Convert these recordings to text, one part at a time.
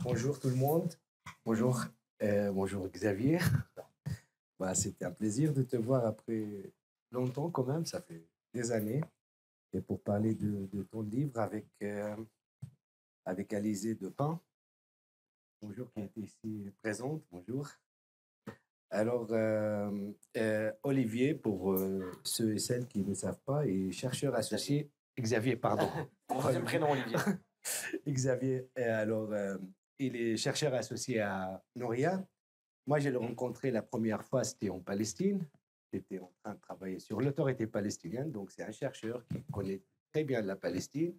Bonjour tout le monde. Bonjour, bonjour Xavier. C'était un plaisir de te voir après longtemps quand même, ça fait des années. Et pour parler de ton livre avec Alizé Depin. Bonjour, qui était ici présente. Bonjour. Alors, Olivier, pour ceux et celles qui ne savent pas, est chercheur associé. Xavier, pardon. Mon deuxième prénom, Olivier. Xavier, il est chercheur associé à Noria. Moi, je l'ai rencontré la première fois, c'était en Palestine. J'étais en train de travailler sur l'autorité palestinienne, donc c'est un chercheur qui connaît très bien la Palestine.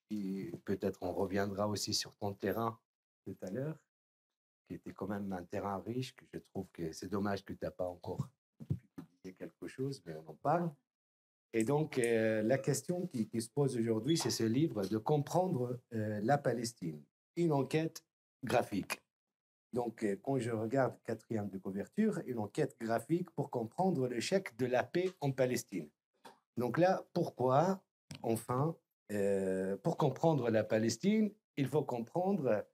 Et peut-être on reviendra aussi sur ton terrain tout à l'heure, qui était quand même un terrain riche, que je trouve que c'est dommage que tu n'as pas encore pu publier quelque chose, mais on en parle. Et donc, la question qui se pose aujourd'hui, c'est ce livre de comprendre la Palestine, une enquête graphique. Donc, quand je regarde quatrième de couverture, une enquête graphique pour comprendre l'échec de la paix en Palestine. Donc là, pourquoi, enfin, pour comprendre la Palestine, il faut comprendre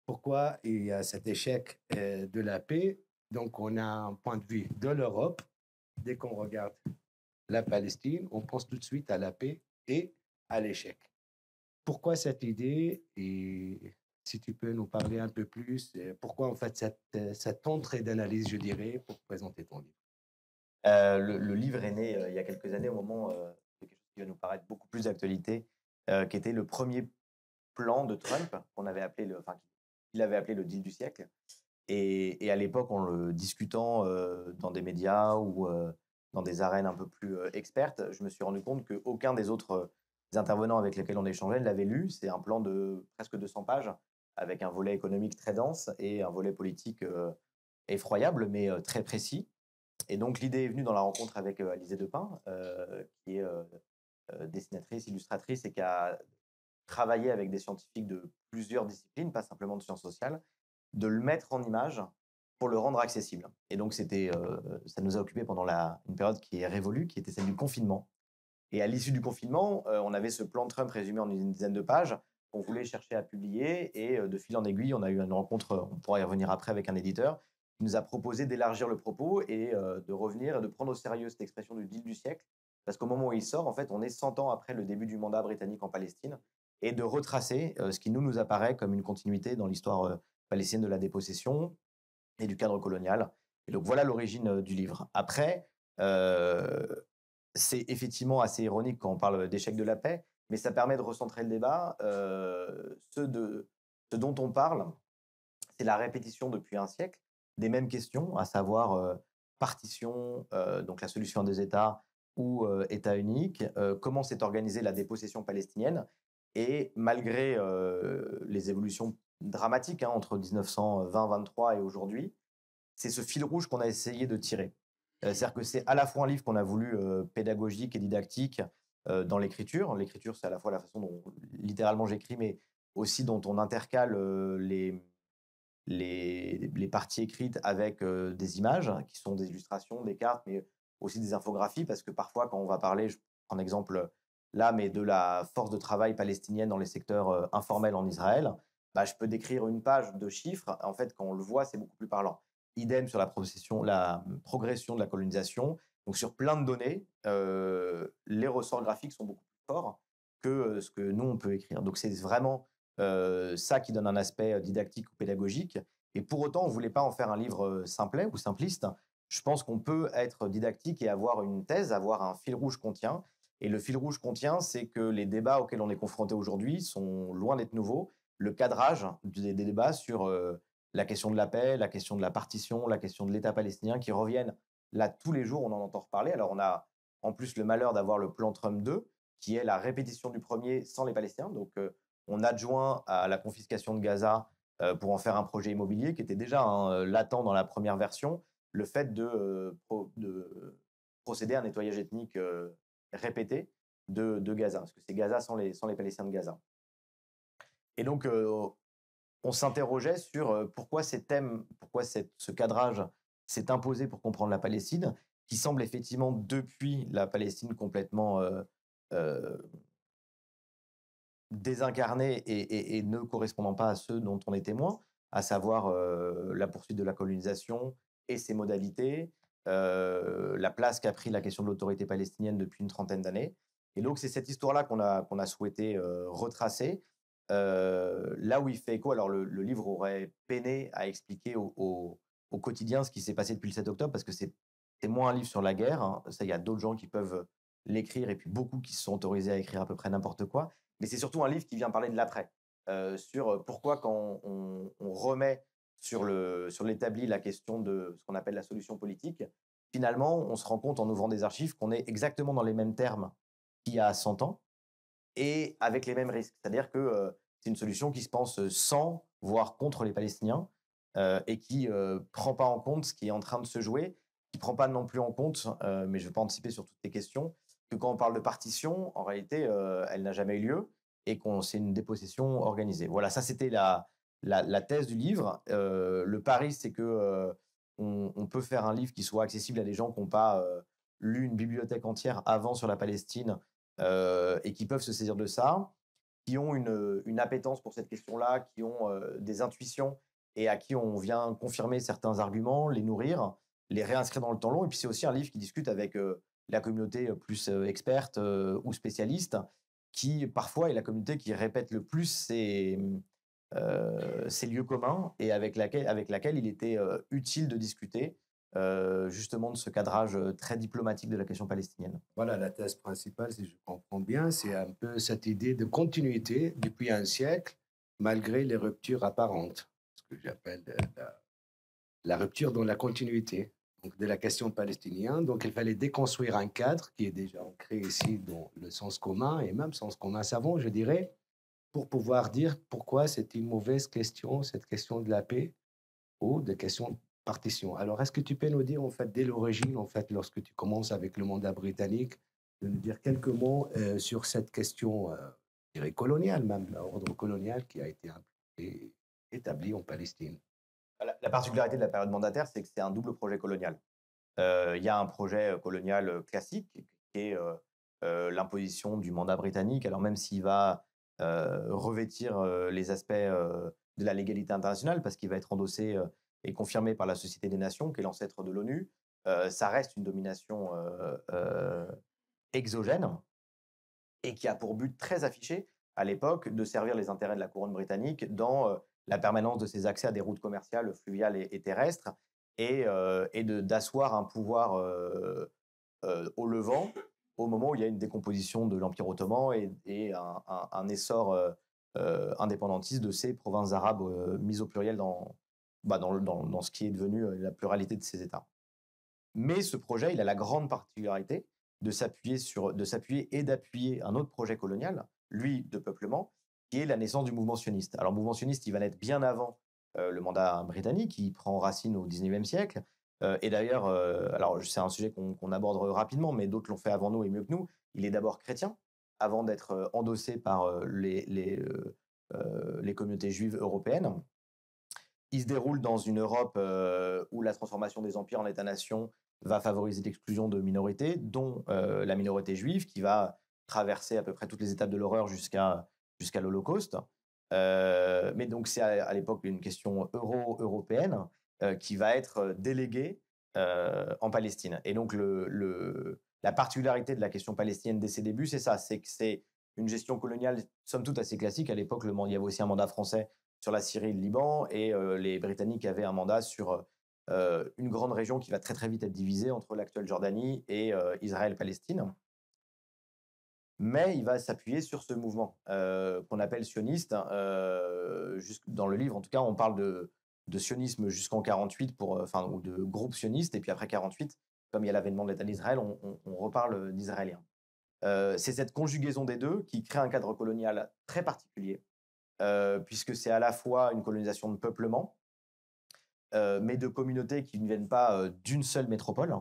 pourquoi il y a cet échec de la paix. Donc, on a un point de vue de l'Europe. Dès qu'on regarde la Palestine, on pense tout de suite à la paix et à l'échec. Pourquoi cette idée? Et si tu peux nous parler un peu plus, pourquoi en fait cette entrée d'analyse, je dirais, pour présenter ton livre? Le livre est né il y a quelques années au moment de quelque chose qui va nous paraître beaucoup plus d'actualité, qui était le premier plan de Trump qu'on avait appelé qu'il avait appelé le deal du siècle. Et à l'époque, en le discutant dans des médias ou dans des arènes un peu plus expertes, je me suis rendu compte qu'aucun des autres intervenants avec lesquels on échangeait ne l'avait lu. C'est un plan de presque 200 pages avec un volet économique très dense et un volet politique effroyable, mais très précis. Et donc, l'idée est venue dans la rencontre avec Alizé Depin, qui est dessinatrice, illustratrice et qui a travaillé avec des scientifiques de plusieurs disciplines, pas simplement de sciences sociales, de le mettre en image pour le rendre accessible. Et donc, ça nous a occupé pendant une période qui est révolue, qui était celle du confinement. Et à l'issue du confinement, on avait ce plan de Trump résumé en une dizaine de pages qu'on voulait chercher à publier. Et de fil en aiguille, on a eu une rencontre, on pourra y revenir après, avec un éditeur qui nous a proposé d'élargir le propos et de revenir et de prendre au sérieux cette expression du deal du siècle. Parce qu'au moment où il sort, en fait, on est 100 ans après le début du mandat britannique en Palestine et de retracer ce qui nous apparaît comme une continuité dans l'histoire palestinienne de la dépossession et du cadre colonial. Et donc voilà l'origine du livre. Après, euh, c'est effectivement assez ironique quand on parle d'échec de la paix, mais ça permet de recentrer le débat. Ce dont on parle, c'est la répétition depuis un siècle des mêmes questions, à savoir partition, donc la solution des États ou État unique, comment s'est organisée la dépossession palestinienne, et malgré les évolutions dramatiques entre 1920-23 et aujourd'hui, c'est ce fil rouge qu'on a essayé de tirer. C'est-à-dire que c'est à la fois un livre qu'on a voulu pédagogique et didactique dans l'écriture. L'écriture, c'est à la fois la façon dont littéralement j'écris, mais aussi dont on intercale les parties écrites avec des images qui sont des illustrations, des cartes, mais aussi des infographies, parce que parfois, quand on va parler, je prends un exemple là, mais de la force de travail palestinienne dans les secteurs informels en Israël, bah, je peux décrire une page de chiffres. En fait, quand on le voit, c'est beaucoup plus parlant. Idem sur la progression de la colonisation. Donc, sur plein de données, les ressorts graphiques sont beaucoup plus forts que ce que nous, on peut écrire. Donc, c'est vraiment ça qui donne un aspect didactique ou pédagogique. Et pour autant, on ne voulait pas en faire un livre simplet ou simpliste. Je pense qu'on peut être didactique et avoir une thèse, avoir un fil rouge qu'on tient. Et le fil rouge qu'on tient, c'est que les débats auxquels on est confronté aujourd'hui sont loin d'être nouveaux. Le cadrage des débats sur la question de la paix, la question de la partition, la question de l'État palestinien qui reviennent là tous les jours, on en entend reparler. Alors on a en plus le malheur d'avoir le plan Trump 2, qui est la répétition du premier sans les Palestiniens. Donc on adjoint à la confiscation de Gaza pour en faire un projet immobilier qui était déjà latent dans la première version, le fait de procéder à un nettoyage ethnique répété de Gaza, parce que c'est Gaza sans les Palestiniens de Gaza. Et donc, on s'interrogeait sur pourquoi ces thèmes, pourquoi ce cadrage s'est imposé pour comprendre la Palestine, qui semble effectivement, depuis la Palestine, complètement désincarnés et ne correspondant pas à ceux dont on est témoin, à savoir la poursuite de la colonisation et ses modalités, la place qu'a pris la question de l'autorité palestinienne depuis une trentaine d'années. Et donc, c'est cette histoire-là qu'on a souhaité retracer. Là où il fait écho, alors le livre aurait peiné à expliquer au quotidien ce qui s'est passé depuis le 7 octobre, parce que c'est moins un livre sur la guerre. Hein. Ça, il y a d'autres gens qui peuvent l'écrire, et puis beaucoup qui se sont autorisés à écrire à peu près n'importe quoi. Mais c'est surtout un livre qui vient parler de l'après, sur pourquoi quand on remet sur l'établi la question de ce qu'on appelle la solution politique, finalement, on se rend compte en ouvrant des archives qu'on est exactement dans les mêmes termes qu'il y a 100 ans et avec les mêmes risques. C'est-à-dire que c'est une solution qui se pense sans, voire contre les Palestiniens, et qui prend pas en compte ce qui est en train de se jouer, qui prend pas non plus en compte, mais je ne vais pas anticiper sur toutes tes questions, que quand on parle de partition, en réalité, elle n'a jamais eu lieu et qu'on c'est une dépossession organisée. Voilà, ça c'était la thèse du livre. Le pari, c'est que on peut faire un livre qui soit accessible à des gens qui n'ont pas lu une bibliothèque entière avant sur la Palestine, et qui peuvent se saisir de ça, qui ont une appétence pour cette question-là, qui ont des intuitions et à qui on vient confirmer certains arguments, les nourrir, les réinscrire dans le temps long. Et puis c'est aussi un livre qui discute avec la communauté plus experte ou spécialiste, qui parfois est la communauté qui répète le plus ces lieux communs et avec laquelle il était utile de discuter justement de ce cadrage très diplomatique de la question palestinienne. Voilà, la thèse principale, si je comprends bien, c'est un peu cette idée de continuité depuis un siècle, malgré les ruptures apparentes, ce que j'appelle la rupture dans la continuité donc, de la question palestinienne. Donc, il fallait déconstruire un cadre qui est déjà ancré ici dans le sens commun, et même sens commun savant, je dirais, pour pouvoir dire pourquoi c'est une mauvaise question, cette question de la paix, ou de question de partition. Alors, est-ce que tu peux nous dire, en fait, dès l'origine, en fait, lorsque tu commences avec le mandat britannique, de nous dire quelques mots sur cette question, je dirais coloniale même, l'ordre colonial qui a été établi en Palestine. La particularité de la période mandataire, c'est que c'est un double projet colonial. Il y a un projet colonial classique qui est l'imposition du mandat britannique. Alors même s'il va revêtir les aspects de la légalité internationale, parce qu'il va être endossé et confirmé par la Société des Nations, qui est l'ancêtre de l'ONU, ça reste une domination exogène et qui a pour but très affiché à l'époque de servir les intérêts de la couronne britannique dans la permanence de ses accès à des routes commerciales fluviales et terrestres, et d'asseoir un pouvoir au Levant au moment où il y a une décomposition de l'Empire ottoman et un essor indépendantiste de ces provinces arabes mises au pluriel dans ce qui est devenu la pluralité de ces États. Mais ce projet, il a la grande particularité de s'appuyer et d'appuyer un autre projet colonial, lui de peuplement, qui est la naissance du mouvement sioniste. Alors, le mouvement sioniste, il va naître bien avant le mandat britannique, qui prend racine au XIXe siècle. Et d'ailleurs, alors c'est un sujet qu'on aborde rapidement, mais d'autres l'ont fait avant nous et mieux que nous. Il est d'abord chrétien, avant d'être endossé par les communautés juives européennes. Il se déroule dans une Europe où la transformation des empires en États-nations va favoriser l'exclusion de minorités, dont la minorité juive, qui va traverser à peu près toutes les étapes de l'horreur jusqu'à l'Holocauste. Mais donc c'est à l'époque une question européenne qui va être déléguée en Palestine. Et donc la particularité de la question palestinienne dès ses débuts, c'est ça, c'est que c'est une gestion coloniale somme toute assez classique. À l'époque, il y avait aussi un mandat français sur la Syrie et le Liban, et les Britanniques avaient un mandat sur une grande région qui va très très vite être divisée entre l'actuelle Jordanie et Israël-Palestine. Mais il va s'appuyer sur ce mouvement qu'on appelle sioniste. Dans le livre, en tout cas, on parle de sionisme jusqu'en 48, ou de groupe sioniste, et puis après 48, comme il y a l'avènement de l'État d'Israël, on reparle d'Israéliens. C'est cette conjugaison des deux qui crée un cadre colonial très particulier, puisque c'est à la fois une colonisation de peuplement, mais de communautés qui ne viennent pas d'une seule métropole.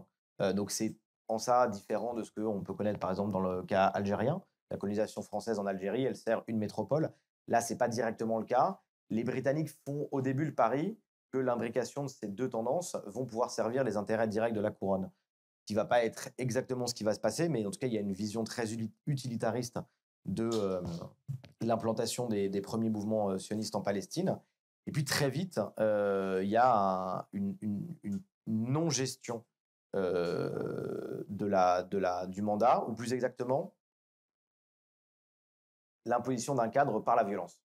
Donc c'est en ça différent de ce qu'on peut connaître par exemple dans le cas algérien. La colonisation française en Algérie, elle sert une métropole. Là, ce n'est pas directement le cas. Les Britanniques font au début le pari que l'imbrication de ces deux tendances vont pouvoir servir les intérêts directs de la couronne, qui ne va pas être exactement ce qui va se passer, mais en tout cas, il y a une vision très utilitariste de l'implantation des premiers mouvements sionistes en Palestine. Et puis très vite, il y a une non-gestion du mandat, ou plus exactement, l'imposition d'un cadre par la violence.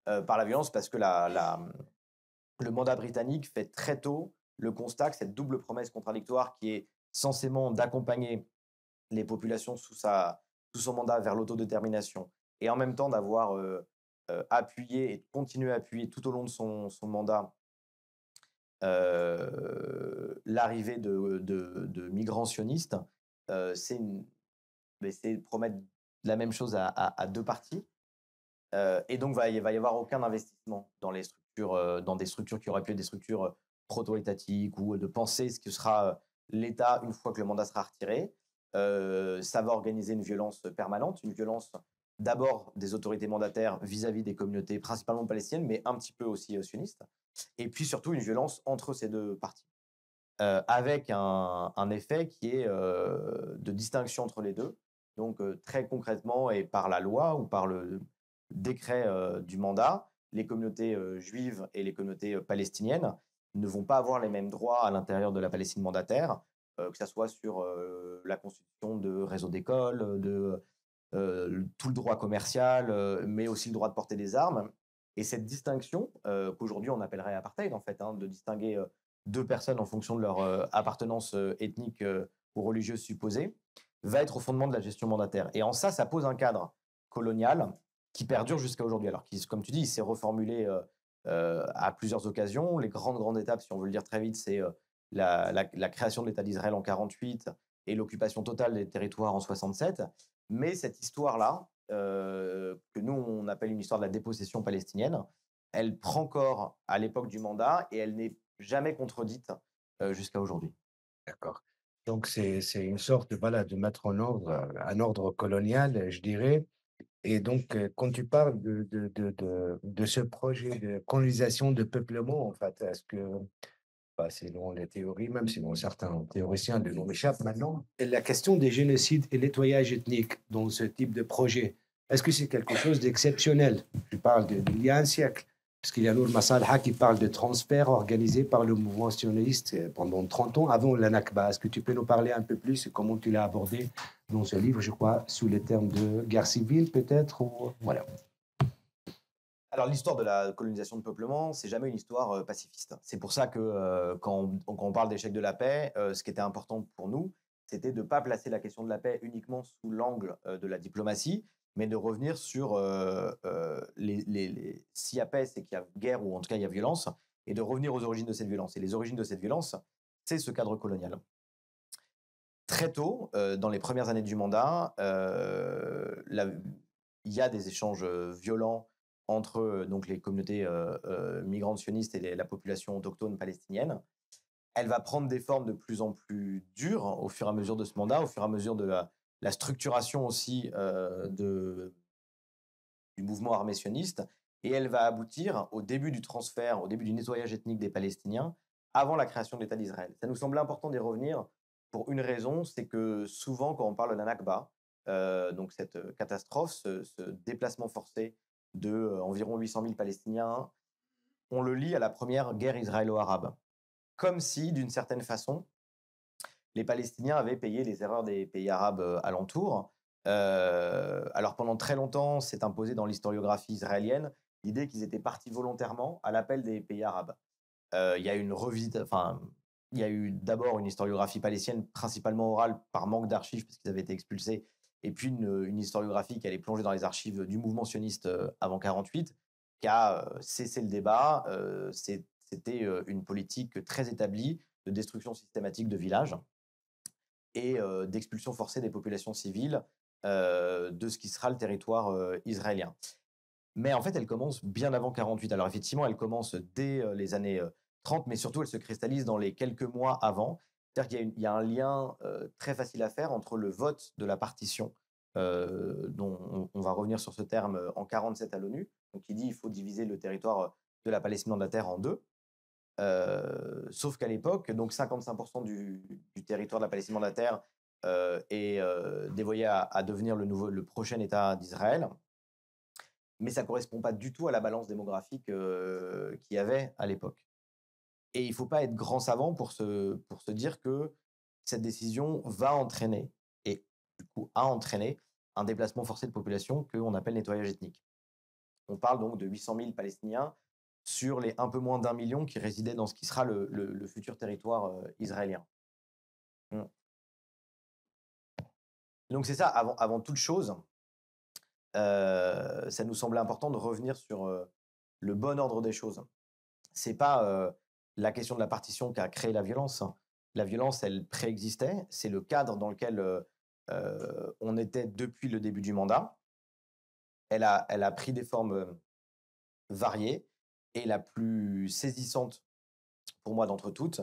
Par la violence parce que le mandat britannique fait très tôt le constat que cette double promesse contradictoire qui est censément d'accompagner les populations sous son mandat vers l'autodétermination et en même temps d'avoir appuyé et continué à appuyer tout au long de son mandat l'arrivée de migrants sionistes, c'est promettre la même chose à deux parties. Et donc, il va y avoir aucun investissement dans les structures, dans des structures qui auraient pu être des structures proto-étatiques ou de penser ce que sera l'État une fois que le mandat sera retiré. Ça va organiser une violence permanente, une violence d'abord des autorités mandataires vis-à-vis des communautés principalement palestiniennes, mais un petit peu aussi sionistes. Et puis surtout une violence entre ces deux parties, avec un effet qui est de distinction entre les deux. Donc très concrètement et par la loi ou par le décret du mandat, les communautés juives et les communautés palestiniennes ne vont pas avoir les mêmes droits à l'intérieur de la Palestine mandataire, que ce soit sur la constitution de réseaux d'écoles, de tout le droit commercial, mais aussi le droit de porter des armes. Et cette distinction, qu'aujourd'hui on appellerait apartheid en fait, hein, de distinguer deux personnes en fonction de leur appartenance ethnique ou religieuse supposée, va être au fondement de la gestion mandataire. Et en ça, ça pose un cadre colonial qui perdure jusqu'à aujourd'hui. Alors, comme tu dis, il s'est reformulé à plusieurs occasions. Les grandes étapes, si on veut le dire très vite, c'est la création de l'État d'Israël en 1948 et l'occupation totale des territoires en 1967. Mais cette histoire-là, que nous, on appelle une histoire de la dépossession palestinienne, elle prend corps à l'époque du mandat et elle n'est jamais contredite jusqu'à aujourd'hui. D'accord. Donc, c'est une sorte voilà, de mettre en ordre un ordre colonial, je dirais. Et donc, quand tu parles de ce projet de colonisation, de peuplement, en fait, est-ce que, bah, selon les théories, même selon certains théoriciens, le nom m'échappe maintenant, la question des génocides et nettoyage ethnique dans ce type de projet, est-ce que c'est quelque chose d'exceptionnel? Je parle d'il y a un siècle. Parce qu'il y a Nour Masalha qui parle de transfert organisé par le mouvement sioniste pendant 30 ans avant la Nakba. Est-ce que tu peux nous parler un peu plus de comment tu l'as abordé dans ce livre, je crois, sous les termes de guerre civile peut-être ou... Voilà. Alors, l'histoire de la colonisation de peuplement, c'est jamais une histoire pacifiste. C'est pour ça que quand on parle d'échec de la paix, ce qui était important pour nous, c'était de ne pas placer la question de la paix uniquement sous l'angle de la diplomatie, mais de revenir sur s'il y a paix, c'est qu'il y a guerre ou en tout cas il y a violence, et de revenir aux origines de cette violence. Et les origines de cette violence, c'est ce cadre colonial. Très tôt, dans les premières années du mandat, il y a des échanges violents entre donc les communautés migrantes sionistes et la population autochtone palestinienne. Elle va prendre des formes de plus en plus dures au fur et à mesure de ce mandat, au fur et à mesure de la structuration aussi du mouvement armé sioniste, et elle va aboutir au début du transfert, au début du nettoyage ethnique des Palestiniens, avant la création de l'État d'Israël. Ça nous semblait important d'y revenir pour une raison, c'est que souvent quand on parle de la Nakba, donc cette catastrophe, ce déplacement forcé de environ 800 000 Palestiniens, on le lie à la première guerre israélo-arabe. Comme si, d'une certaine façon, les Palestiniens avaient payé les erreurs des pays arabes alentours. Alors pendant très longtemps, s'est imposé dans l'historiographie israélienne l'idée qu'ils étaient partis volontairement à l'appel des pays arabes. Il y a eu une revisite, enfin, il y a eu d'abord une historiographie palestinienne principalement orale par manque d'archives parce qu'ils avaient été expulsés, et puis une historiographie qui allait plonger dans les archives du mouvement sioniste avant 1948, qui a cessé le débat. C'était une politique très établie de destruction systématique de villages et d'expulsion forcée des populations civiles de ce qui sera le territoire israélien. Mais en fait, elle commence bien avant 1948. Alors effectivement, elle commence dès les années 30, mais surtout, elle se cristallise dans les quelques mois avant. C'est-à-dire qu'il y a un lien très facile à faire entre le vote de la partition, dont on va revenir sur ce terme en 1947 à l'ONU, donc qui dit qu'il faut diviser le territoire de la Palestine mandataire en deux. Sauf qu'à l'époque, donc 55% du territoire de la Palestine mandataire et dévoyé à devenir le prochain État d'Israël. Mais ça ne correspond pas du tout à la balance démographique qu'il y avait à l'époque. Et il ne faut pas être grand savant pour se dire que cette décision va entraîner, et du coup a entraîné, un déplacement forcé de population qu'on appelle nettoyage ethnique. On parle donc de 800 000 Palestiniens sur les un peu moins d'1 million qui résidaient dans ce qui sera le futur territoire israélien. Mm. Donc c'est ça, avant toute chose, ça nous semblait important de revenir sur le bon ordre des choses. C'est pas la question de la partition qui a créé la violence. La violence, elle préexistait. C'est le cadre dans lequel on était depuis le début du mandat. Elle a pris des formes variées. Et la plus saisissante pour moi d'entre toutes,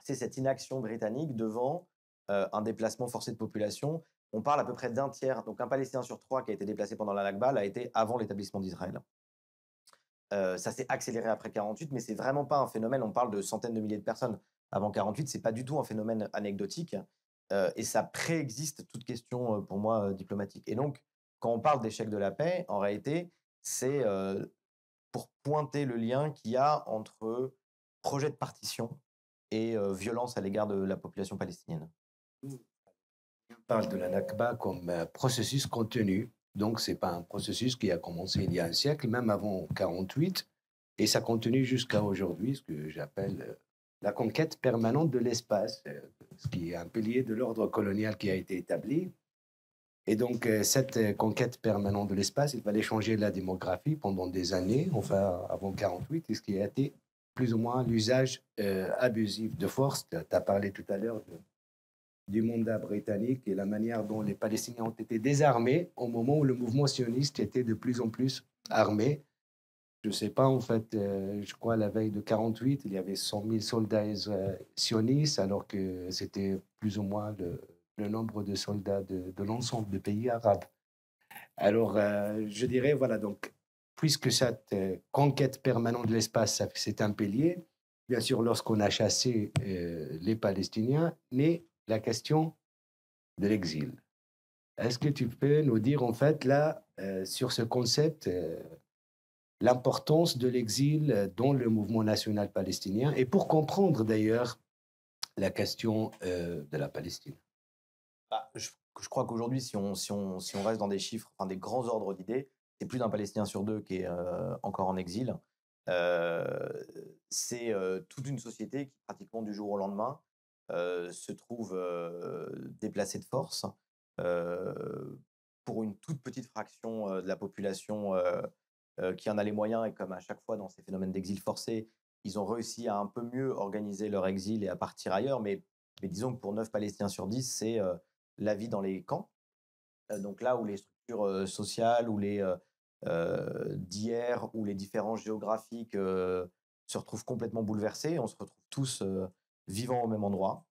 c'est cette inaction britannique devant un déplacement forcé de population. On parle à peu près d'un tiers, donc un Palestinien sur 3 qui a été déplacé pendant la Nakba a été avant l'établissement d'Israël. Ça s'est accéléré après 48, mais c'est vraiment pas un phénomène. On parle de centaines de milliers de personnes avant 48. C'est pas du tout un phénomène anecdotique, et ça préexiste toute question pour moi diplomatique. Et donc, quand on parle d'échec de la paix, en réalité, c'est pour pointer le lien qu'il y a entre projet de partition et violence à l'égard de la population palestinienne. On parle de la Nakba comme processus contenu. Donc, ce n'est pas un processus qui a commencé il y a un siècle, même avant 48, et ça continue jusqu'à aujourd'hui, ce que j'appelle la conquête permanente de l'espace, ce qui est un pilier de l'ordre colonial qui a été établi. Et donc, cette conquête permanente de l'espace, il fallait changer la démographie pendant des années, enfin avant 48, et ce qui a été plus ou moins l'usage abusif de force. Tu as parlé tout à l'heure du mandat britannique et la manière dont les Palestiniens ont été désarmés au moment où le mouvement sioniste était de plus en plus armé. Je ne sais pas, en fait, je crois à la veille de 48, il y avait 100 000 soldats sionistes, alors que c'était plus ou moins le nombre de soldats de l'ensemble des pays arabes. Alors, je dirais, voilà, donc, puisque cette conquête permanente de l'espace, c'est un pilier, bien sûr, lorsqu'on a chassé les Palestiniens, naît la question de l'exil. Est-ce que tu peux nous dire, en fait, là, sur ce concept, l'importance de l'exil dans le mouvement national palestinien et pour comprendre d'ailleurs la question de la Palestine? Bah, je crois qu'aujourd'hui, si on reste dans des chiffres, enfin des grands ordres d'idées, c'est plus d'un Palestinien sur 2 qui est encore en exil. C'est toute une société qui, pratiquement du jour au lendemain, se trouve déplacée de force pour une toute petite fraction de la population qui en a les moyens. Et comme à chaque fois dans ces phénomènes d'exil forcé, ils ont réussi à un peu mieux organiser leur exil et à partir ailleurs. Mais disons que pour 9 Palestiniens sur 10, c'est la vie dans les camps. Donc là où les structures sociales, ou les d'hier, ou les différences géographiques se retrouvent complètement bouleversés, on se retrouve tous vivant au même endroit.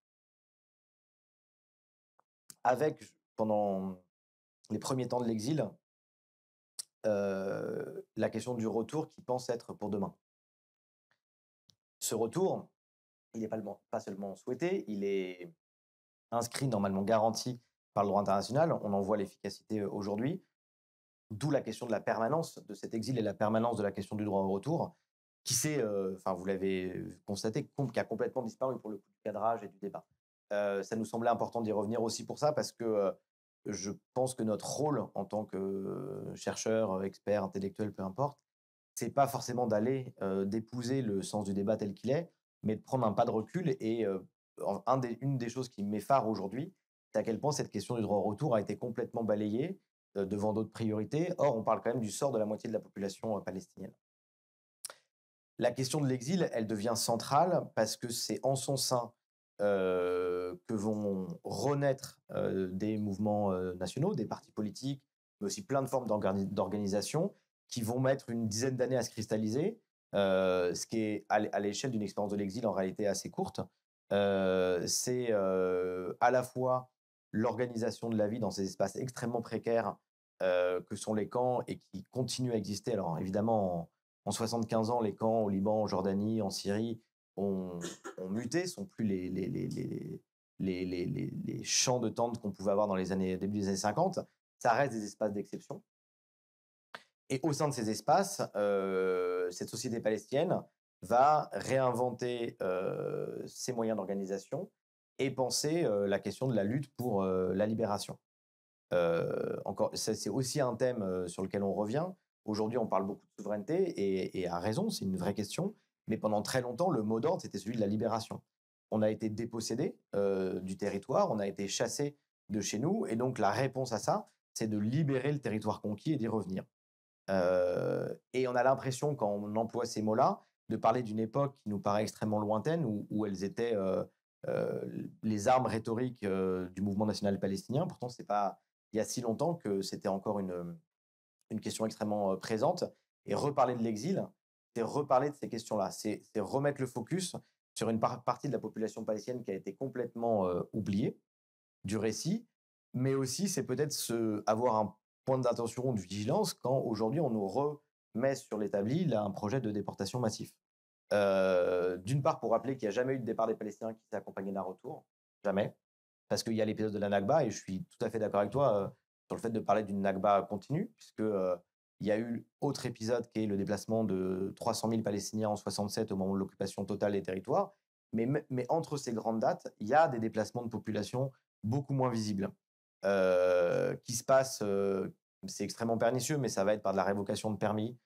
Avec, pendant les premiers temps de l'exil, la question du retour qui pense être pour demain. Ce retour, il n'est pas seulement souhaité, il est inscrit, normalement garanti par le droit international. On en voit l'efficacité aujourd'hui. D'où la question de la permanence de cet exil et la permanence de la question du droit au retour, qui s'est, enfin vous l'avez constaté, qui a complètement disparu pour le coup du cadrage et du débat. Ça nous semblait important d'y revenir aussi pour ça, parce que je pense que notre rôle en tant que chercheur, expert, intellectuel, peu importe, c'est pas forcément d'aller d'épouser le sens du débat tel qu'il est, mais de prendre un pas de recul. Et une des choses qui m'effare aujourd'hui, c'est à quel point cette question du droit au retour a été complètement balayée devant d'autres priorités. Or, on parle quand même du sort de la moitié de la population palestinienne. La question de l'exil, elle devient centrale parce que c'est en son sein que vont renaître des mouvements nationaux, des partis politiques, mais aussi plein de formes d'organisation qui vont mettre une dizaine d'années à se cristalliser, ce qui est à l'échelle d'une expérience de l'exil en réalité assez courte. C'est à la fois l'organisation de la vie dans ces espaces extrêmement précaires que sont les camps, et qui continuent à exister. Alors évidemment, en 75 ans, les camps au Liban, en Jordanie, en Syrie ont muté, sont plus les champs de tentes qu'on pouvait avoir dans début des années 50, ça reste des espaces d'exception. Et au sein de ces espaces, cette société palestinienne va réinventer ses moyens d'organisation et penser la question de la lutte pour la libération. Encore, c'est aussi un thème sur lequel on revient. Aujourd'hui, on parle beaucoup de souveraineté et à raison, c'est une vraie question. Mais pendant très longtemps, le mot d'ordre, c'était celui de la libération. On a été dépossédés du territoire, on a été chassés de chez nous. Et donc, la réponse à ça, c'est de libérer le territoire conquis et d'y revenir. Et on a l'impression, quand on emploie ces mots-là, de parler d'une époque qui nous paraît extrêmement lointaine, où elles étaient les armes rhétoriques du mouvement national palestinien. Pourtant, c'est pas il y a si longtemps que c'était encore une question extrêmement présente. Et reparler de l'exil, c'est reparler de ces questions-là. C'est remettre le focus sur une partie de la population palestinienne qui a été complètement oubliée du récit, mais aussi c'est peut-être avoir un point d'attention ou de vigilance quand aujourd'hui on nous remet sur l'établi un projet de déportation massif. D'une part pour rappeler qu'il n'y a jamais eu de départ des Palestiniens qui s'est accompagné d'un retour, jamais, parce qu'il y a l'épisode de la Nakba et je suis tout à fait d'accord avec toi sur le fait de parler d'une Nakba continue, puisque il y a eu autre épisode qui est le déplacement de 300 000 Palestiniens en 67 au moment de l'occupation totale des territoires, mais entre ces grandes dates, il y a des déplacements de population beaucoup moins visibles qui se passent, c'est extrêmement pernicieux, mais ça va être par de la révocation de permis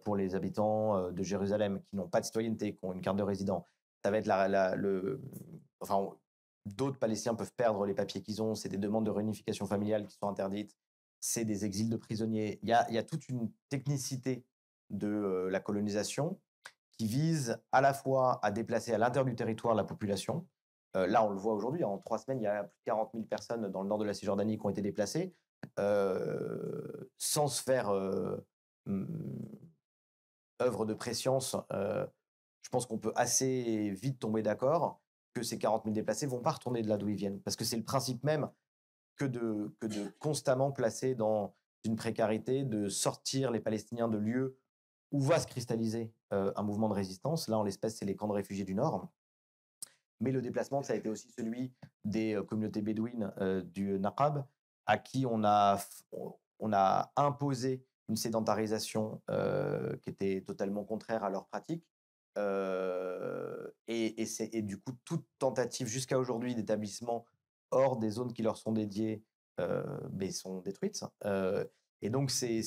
pour les habitants de Jérusalem qui n'ont pas de citoyenneté, qui ont une carte de résident. Ça va être enfin, d'autres Palestiniens peuvent perdre les papiers qu'ils ont, c'est des demandes de réunification familiale qui sont interdites, c'est des exils de prisonniers. Il y a toute une technicité de la colonisation qui vise à la fois à déplacer à l'intérieur du territoire la population. Là, on le voit aujourd'hui, en 3 semaines, il y a plus de 40 000 personnes dans le nord de la Cisjordanie qui ont été déplacées, sans se faire œuvre de préscience. Je pense qu'on peut assez vite tomber d'accord que ces 40 000 déplacés ne vont pas retourner de là d'où ils viennent, parce que c'est le principe même que de constamment placer dans une précarité, de sortir les Palestiniens de lieux où va se cristalliser un mouvement de résistance. Là, en l'espèce, c'est les camps de réfugiés du Nord. Mais le déplacement, ça a été aussi celui des communautés bédouines du Naqab, à qui on a imposé une sédentarisation qui était totalement contraire à leurs pratiques. Et du coup, toute tentative jusqu'à aujourd'hui d'établissement hors des zones qui leur sont dédiées sont détruites. Et donc, c'est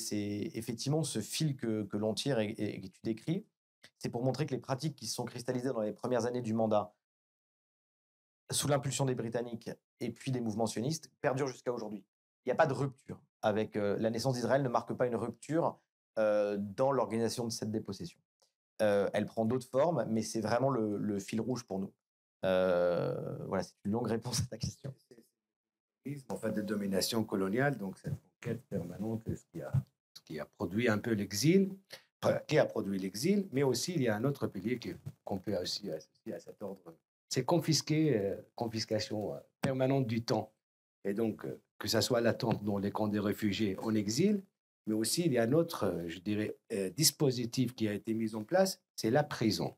effectivement ce fil que l'on tire et que tu décris. C'est pour montrer que les pratiques qui se sont cristallisées dans les premières années du mandat, sous l'impulsion des Britanniques et puis des mouvements sionistes, perdurent jusqu'à aujourd'hui. Il n'y a pas de rupture. La naissance d'Israël ne marque pas une rupture dans l'organisation de cette dépossession. Elle prend d'autres formes, mais c'est vraiment le fil rouge pour nous. Voilà, c'est une longue réponse à ta question. En fait, de domination coloniale, donc cette conquête permanente, ce qui a produit un peu l'exil, qui a produit l'exil, mais aussi il y a un autre pilier qu'on peut aussi associer à cet ordre. C'est confiscation permanente du temps. Et donc, que ce soit l'attente dans les camps des réfugiés en exil, mais aussi il y a un autre, je dirais, dispositif qui a été mis en place, c'est la prison.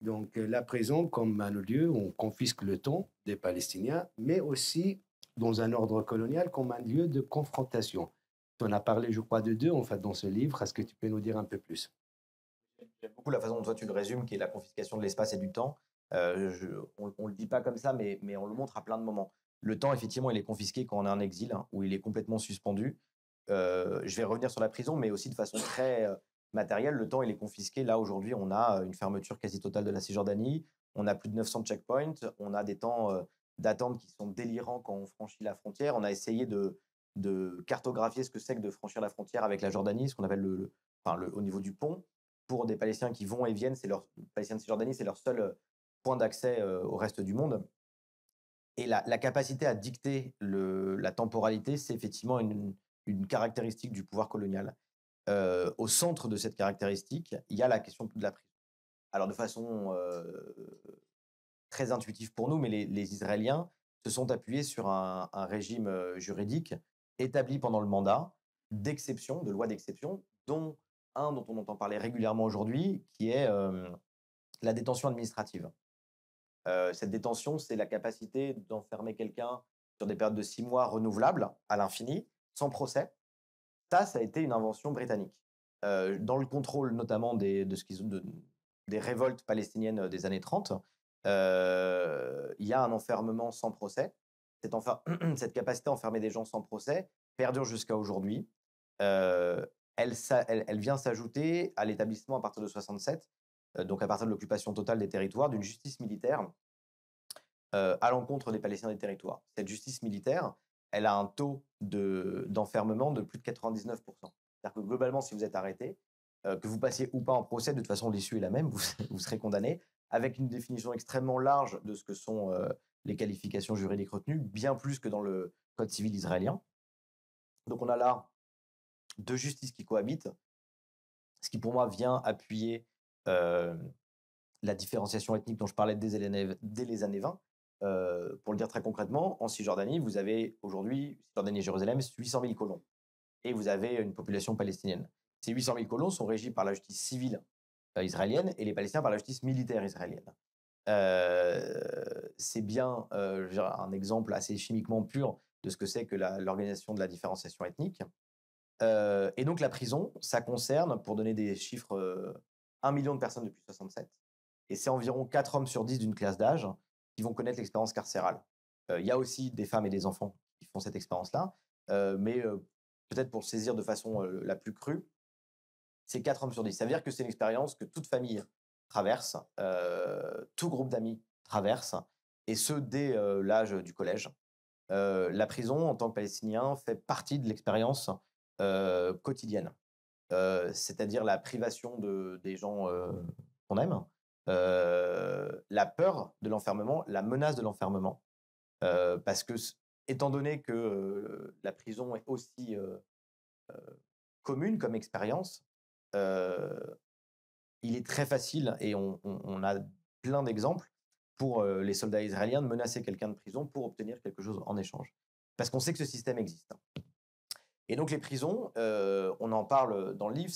Donc, la prison comme un lieu où on confisque le temps des Palestiniens, mais aussi dans un ordre colonial comme un lieu de confrontation. On a parlé, je crois, de deux, en fait, dans ce livre. Est-ce que tu peux nous dire un peu plus? J'aime beaucoup la façon dont toi tu le résumes, qui est la confiscation de l'espace et du temps. On ne le dit pas comme ça, mais on le montre à plein de moments. Le temps, effectivement, il est confisqué quand on est en exil, où il est complètement suspendu. Je vais revenir sur la prison, mais aussi de façon très matérielle. Le temps, il est confisqué. Là, aujourd'hui, on a une fermeture quasi totale de la Cisjordanie. On a plus de 900 checkpoints. On a des temps d'attente qui sont délirants quand on franchit la frontière. On a essayé de cartographier ce que c'est que de franchir la frontière avec la Jordanie, ce qu'on appelle au niveau du pont. Pour des Palestiniens qui vont et viennent, Palestiniens de Cisjordanie, c'est leur seul point d'accès au reste du monde. Et la capacité à dicter la temporalité, c'est effectivement une caractéristique du pouvoir colonial. Au centre de cette caractéristique, il y a la question de la prison. Alors, de façon très intuitive pour nous, mais les Israéliens se sont appuyés sur un régime juridique établi pendant le mandat d'exception, de loi d'exception, dont on entend parler régulièrement aujourd'hui, qui est la détention administrative. Cette détention, c'est la capacité d'enfermer quelqu'un sur des périodes de 6 mois renouvelables à l'infini, sans procès. Ça a été une invention britannique. Dans le contrôle notamment des révoltes palestiniennes des années 30, il y a un enfermement sans procès. Cette capacité à enfermer des gens sans procès perdure jusqu'à aujourd'hui. Elle vient s'ajouter à l'établissement à partir de 67, donc à partir de l'occupation totale des territoires, d'une justice militaire à l'encontre des Palestiniens des territoires. Cette justice militaire, elle a un taux d'enfermement de plus de 99%. C'est-à-dire que globalement, si vous êtes arrêté, que vous passiez ou pas en procès, de toute façon, l'issue est la même, vous serez condamné, avec une définition extrêmement large de ce que sont les qualifications juridiques retenues, bien plus que dans le code civil israélien. Donc on a là deux justices qui cohabitent, ce qui pour moi vient appuyer la différenciation ethnique dont je parlais dès les années 20. Pour le dire très concrètement, en Cisjordanie, vous avez aujourd'hui, Cisjordanie et Jérusalem, 800 000 colons. Et vous avez une population palestinienne. Ces 800 000 colons sont régis par la justice civile israélienne et les Palestiniens par la justice militaire israélienne. C'est bien un exemple assez chimiquement pur de ce que c'est que l'organisation de la différenciation ethnique. Et donc la prison, ça concerne, pour donner des chiffres, 1 million de personnes depuis 67. Et c'est environ 4 hommes sur 10 d'une classe d'âge qui vont connaître l'expérience carcérale. Il y a aussi des femmes et des enfants qui font cette expérience-là, mais peut-être pour le saisir de façon la plus crue, c'est 4 hommes sur 10. Ça veut dire que c'est une expérience que toute famille traverse, tout groupe d'amis traverse, et ce, dès l'âge du collège. La prison, en tant que Palestinien, fait partie de l'expérience quotidienne, c'est-à-dire la privation des gens qu'on aime, la peur de l'enfermement, la menace de l'enfermement, parce que, étant donné que la prison est aussi commune comme expérience, il est très facile, et on a plein d'exemples, pour les soldats israéliens de menacer quelqu'un de prison pour obtenir quelque chose en échange. Parce qu'on sait que ce système existe. Et donc les prisons, on en parle dans le livre,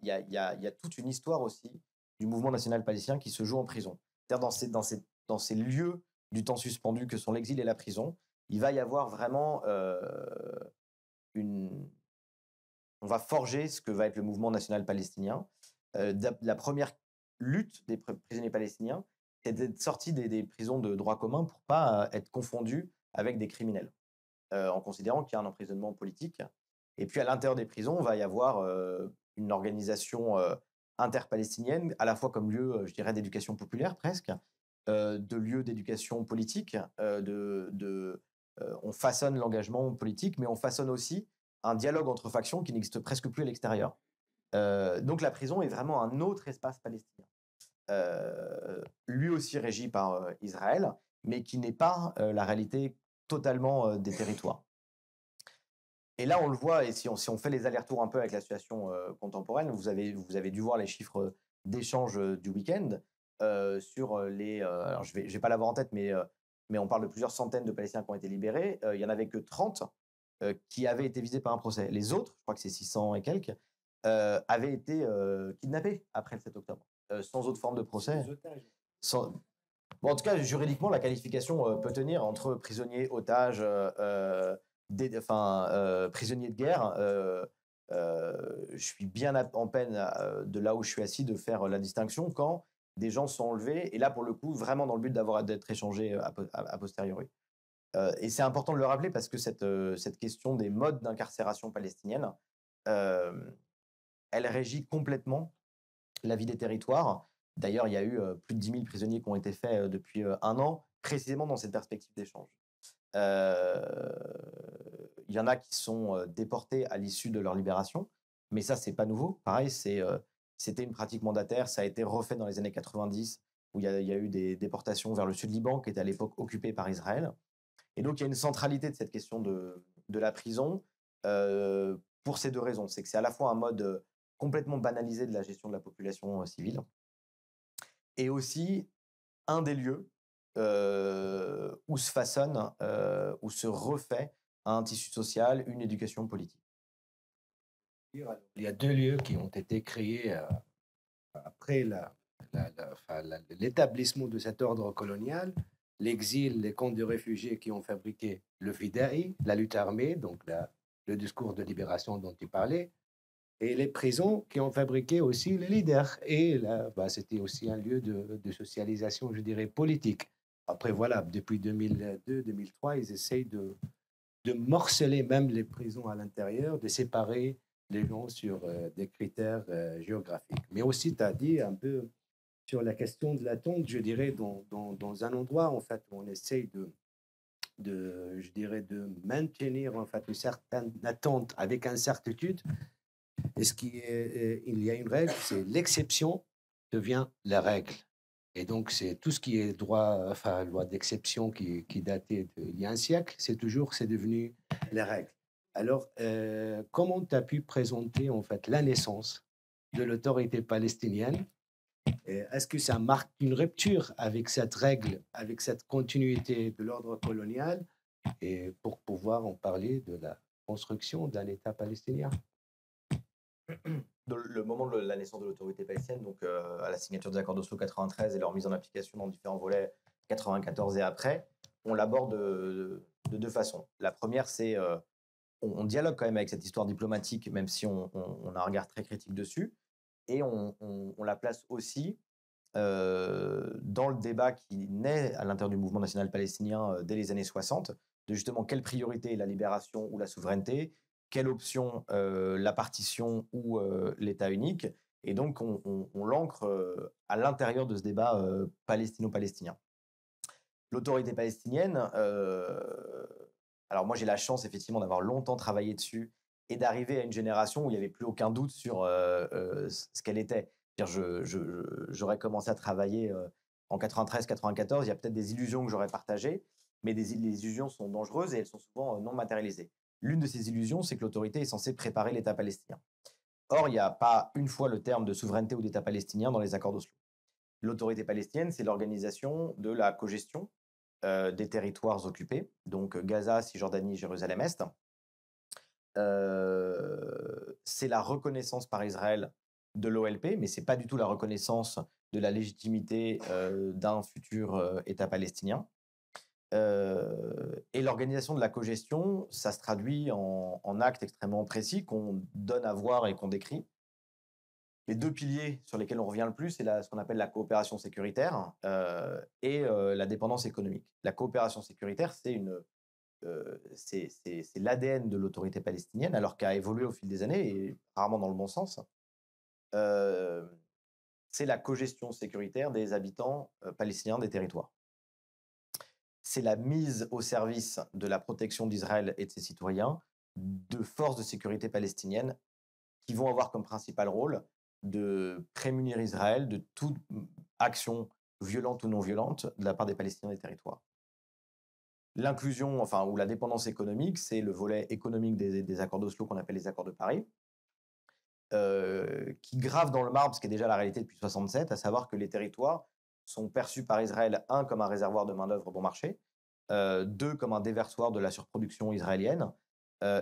il y a toute une histoire aussi du mouvement national palestinien qui se joue en prison. C'est-à-dire dans ces lieux du temps suspendu que sont l'exil et la prison, il va y avoir vraiment on va forger ce que va être le mouvement national palestinien. La première lutte des prisonniers palestiniens, c'est d'être sortis des prisons de droit commun pour pas être confondus avec des criminels, en considérant qu'il y a un emprisonnement politique. Et puis à l'intérieur des prisons, il va y avoir une organisation interpalestinienne, à la fois comme lieu, je dirais, d'éducation populaire presque, de lieu d'éducation politique, on façonne l'engagement politique, mais on façonne aussi un dialogue entre factions qui n'existe presque plus à l'extérieur. Donc la prison est vraiment un autre espace palestinien, lui aussi régi par Israël, mais qui n'est pas la réalité totalement des territoires. Et là, on le voit, et si on fait les allers-retours un peu avec la situation contemporaine, vous avez dû voir les chiffres d'échange du week-end sur les... alors, je vais pas l'avoir en tête, mais on parle de plusieurs centaines de Palestiniens qui ont été libérés. Il n'y en avait que 30 qui avaient été visés par un procès. Les autres, je crois que c'est 600 et quelques, avaient été kidnappés après le 7 octobre, sans autre forme de procès. Bon, en tout cas, juridiquement, la qualification peut tenir entre prisonniers, otages, prisonniers de guerre. Je suis bien en peine de là où je suis assis de faire la distinction quand des gens sont enlevés, et là, pour le coup, vraiment dans le but d'être échangés a posteriori. Et c'est important de le rappeler parce que cette question des modes d'incarcération palestinienne, elle régit complètement la vie des territoires. D'ailleurs, il y a eu plus de 10 000 prisonniers qui ont été faits depuis 1 an, précisément dans cette perspective d'échange. Il y en a qui sont déportés à l'issue de leur libération, mais ça, c'est pas nouveau. Pareil, c'était une pratique mandataire, ça a été refait dans les années 90, où il y a eu des déportations vers le sud Liban, qui était à l'époque occupé par Israël. Et donc, il y a une centralité de cette question de la prison pour ces deux raisons. C'est que c'est à la fois un mode complètement banalisé de la gestion de la population civile, et aussi un des lieux où se façonne, où se refait un tissu social, une éducation politique. Il y a 2 lieux qui ont été créés après l'établissement de cet ordre colonial, l'exil, les camps de réfugiés qui ont fabriqué le FIDAI, la lutte armée, donc le discours de libération dont tu parlais, et les prisons qui ont fabriqué aussi les leaders. Et là, c'était aussi un lieu de socialisation, je dirais, politique. Après, voilà, depuis 2002-2003, ils essayent de morceler même les prisons à l'intérieur, de séparer les gens sur des critères géographiques. Mais aussi, tu as dit un peu sur la question de l'attente, je dirais, dans un endroit, en fait, où on essaye je dirais, de maintenir, en fait, une certaine attente avec incertitude. Et il y a une règle, c'est l'exception devient la règle. Et donc, c'est tout ce qui est droit, enfin, loi d'exception qui datait d'il y a un siècle, c'est devenu les règles. Alors, comment tu as pu présenter, en fait, la naissance de l'autorité palestinienne? Est-ce que ça marque une rupture avec cette règle, avec cette continuité de l'ordre colonial, et pour pouvoir en parler de la construction d'un État palestinien? Le moment de la naissance de l'autorité palestinienne, donc à la signature des accords d'Oslo 93 et leur mise en application dans différents volets 94 et après, on l'aborde de deux façons. La première, c'est on dialogue quand même avec cette histoire diplomatique, même si on a un regard très critique dessus, et on la place aussi dans le débat qui naît à l'intérieur du mouvement national palestinien dès les années 60, de justement quelle priorité la libération ou la souveraineté, quelle option la partition ou l'État unique. Et donc, on l'ancre à l'intérieur de ce débat palestino-palestinien. L'autorité palestinienne, alors moi j'ai la chance effectivement d'avoir longtemps travaillé dessus et d'arriver à une génération où il n'y avait plus aucun doute sur ce qu'elle était. J'aurais commencé à travailler en 93-94, il y a peut-être des illusions que j'aurais partagées, mais les illusions sont dangereuses et elles sont souvent non matérialisées. L'une de ces illusions, c'est que l'autorité est censée préparer l'État palestinien. Or, il n'y a pas une fois le terme de souveraineté ou d'État palestinien dans les accords d'Oslo. L'autorité palestinienne, c'est l'organisation de la cogestion des territoires occupés, donc Gaza, Cisjordanie, Jérusalem-Est. C'est la reconnaissance par Israël de l'OLP, mais ce n'est pas du tout la reconnaissance de la légitimité d'un futur État palestinien. Et l'organisation de la cogestion, ça se traduit en actes extrêmement précis qu'on donne à voir et qu'on décrit. Les deux piliers sur lesquels on revient le plus, c'est ce qu'on appelle la coopération sécuritaire et la dépendance économique. La coopération sécuritaire, c'est l'ADN de l'autorité palestinienne, alors qu'elle a évolué au fil des années et rarement dans le bon sens. C'est la cogestion sécuritaire des habitants palestiniens des territoires. C'est la mise au service de la protection d'Israël et de ses citoyens de forces de sécurité palestiniennes qui vont avoir comme principal rôle de prémunir Israël de toute action violente ou non violente de la part des Palestiniens des territoires. L'inclusion, enfin, ou la dépendance économique, c'est le volet économique des accords d'Oslo qu'on appelle les accords de Paris, qui gravent dans le marbre ce qui est déjà la réalité depuis 1967, à savoir que les territoires sont perçus par Israël, un, comme un réservoir de main-d'œuvre bon marché, deux, comme un déversoir de la surproduction israélienne,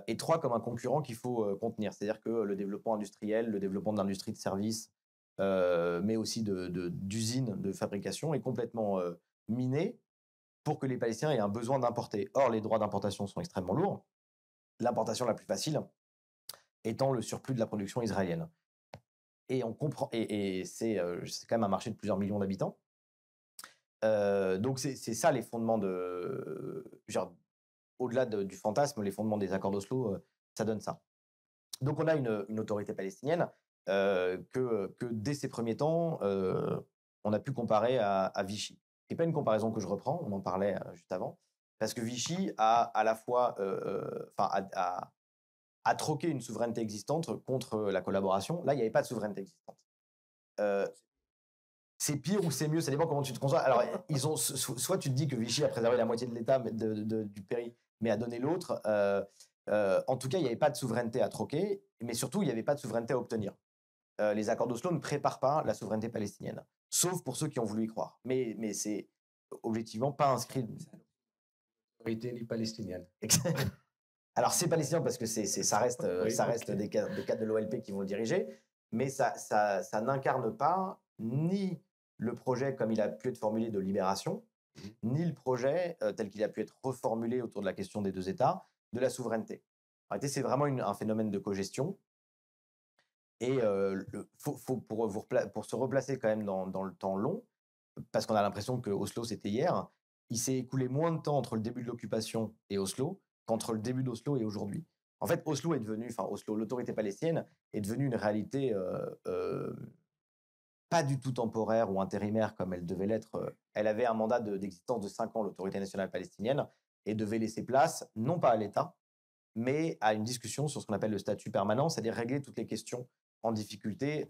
et trois, comme un concurrent qu'il faut contenir. C'est-à-dire que le développement industriel, le développement de l'industrie de services, mais aussi d'usines de fabrication est complètement miné pour que les Palestiniens aient un besoin d'importer. Or, les droits d'importation sont extrêmement lourds. L'importation la plus facile étant le surplus de la production israélienne. Et on comprend, et c'est quand même un marché de plusieurs millions d'habitants. Donc c'est ça les fondements au-delà du fantasme, les fondements des accords d'Oslo, ça donne ça. Donc on a une autorité palestinienne que dès ses premiers temps, on a pu comparer à Vichy. Ce n'est pas une comparaison que je reprends, on en parlait juste avant, parce que Vichy a à la fois a troqué une souveraineté existante contre la collaboration. Là, il n'y avait pas de souveraineté existante. C'est pire ou c'est mieux, ça dépend comment tu te conçois. Alors, soit tu te dis que Vichy a préservé la moitié de l'État du pays, mais a donné l'autre. En tout cas, il n'y avait pas de souveraineté à troquer, mais surtout, il n'y avait pas de souveraineté à obtenir. Les accords d'Oslo ne préparent pas la souveraineté palestinienne, sauf pour ceux qui ont voulu y croire. Mais c'est objectivement pas inscrit. Autorité ni palestinienne. Alors, c'est palestinien parce que ça reste, des cadres de l'OLP qui vont le diriger, mais ça n'incarne pas ni le projet comme il a pu être formulé de libération, ni le projet tel qu'il a pu être reformulé autour de la question des 2 États, de la souveraineté. En réalité, c'est vraiment un phénomène de cogestion. Et pour se replacer quand même dans le temps long, parce qu'on a l'impression que Oslo, c'était hier, il s'est écoulé moins de temps entre le début de l'occupation et Oslo qu'entre le début d'Oslo et aujourd'hui. En fait, Oslo, l'autorité palestinienne, est devenue une réalité pas du tout temporaire ou intérimaire comme elle devait l'être. Elle avait un mandat d'existence de 5 ans, l'autorité nationale palestinienne, et devait laisser place, non pas à l'État, mais à une discussion sur ce qu'on appelle le statut permanent, c'est-à-dire régler toutes les questions en difficulté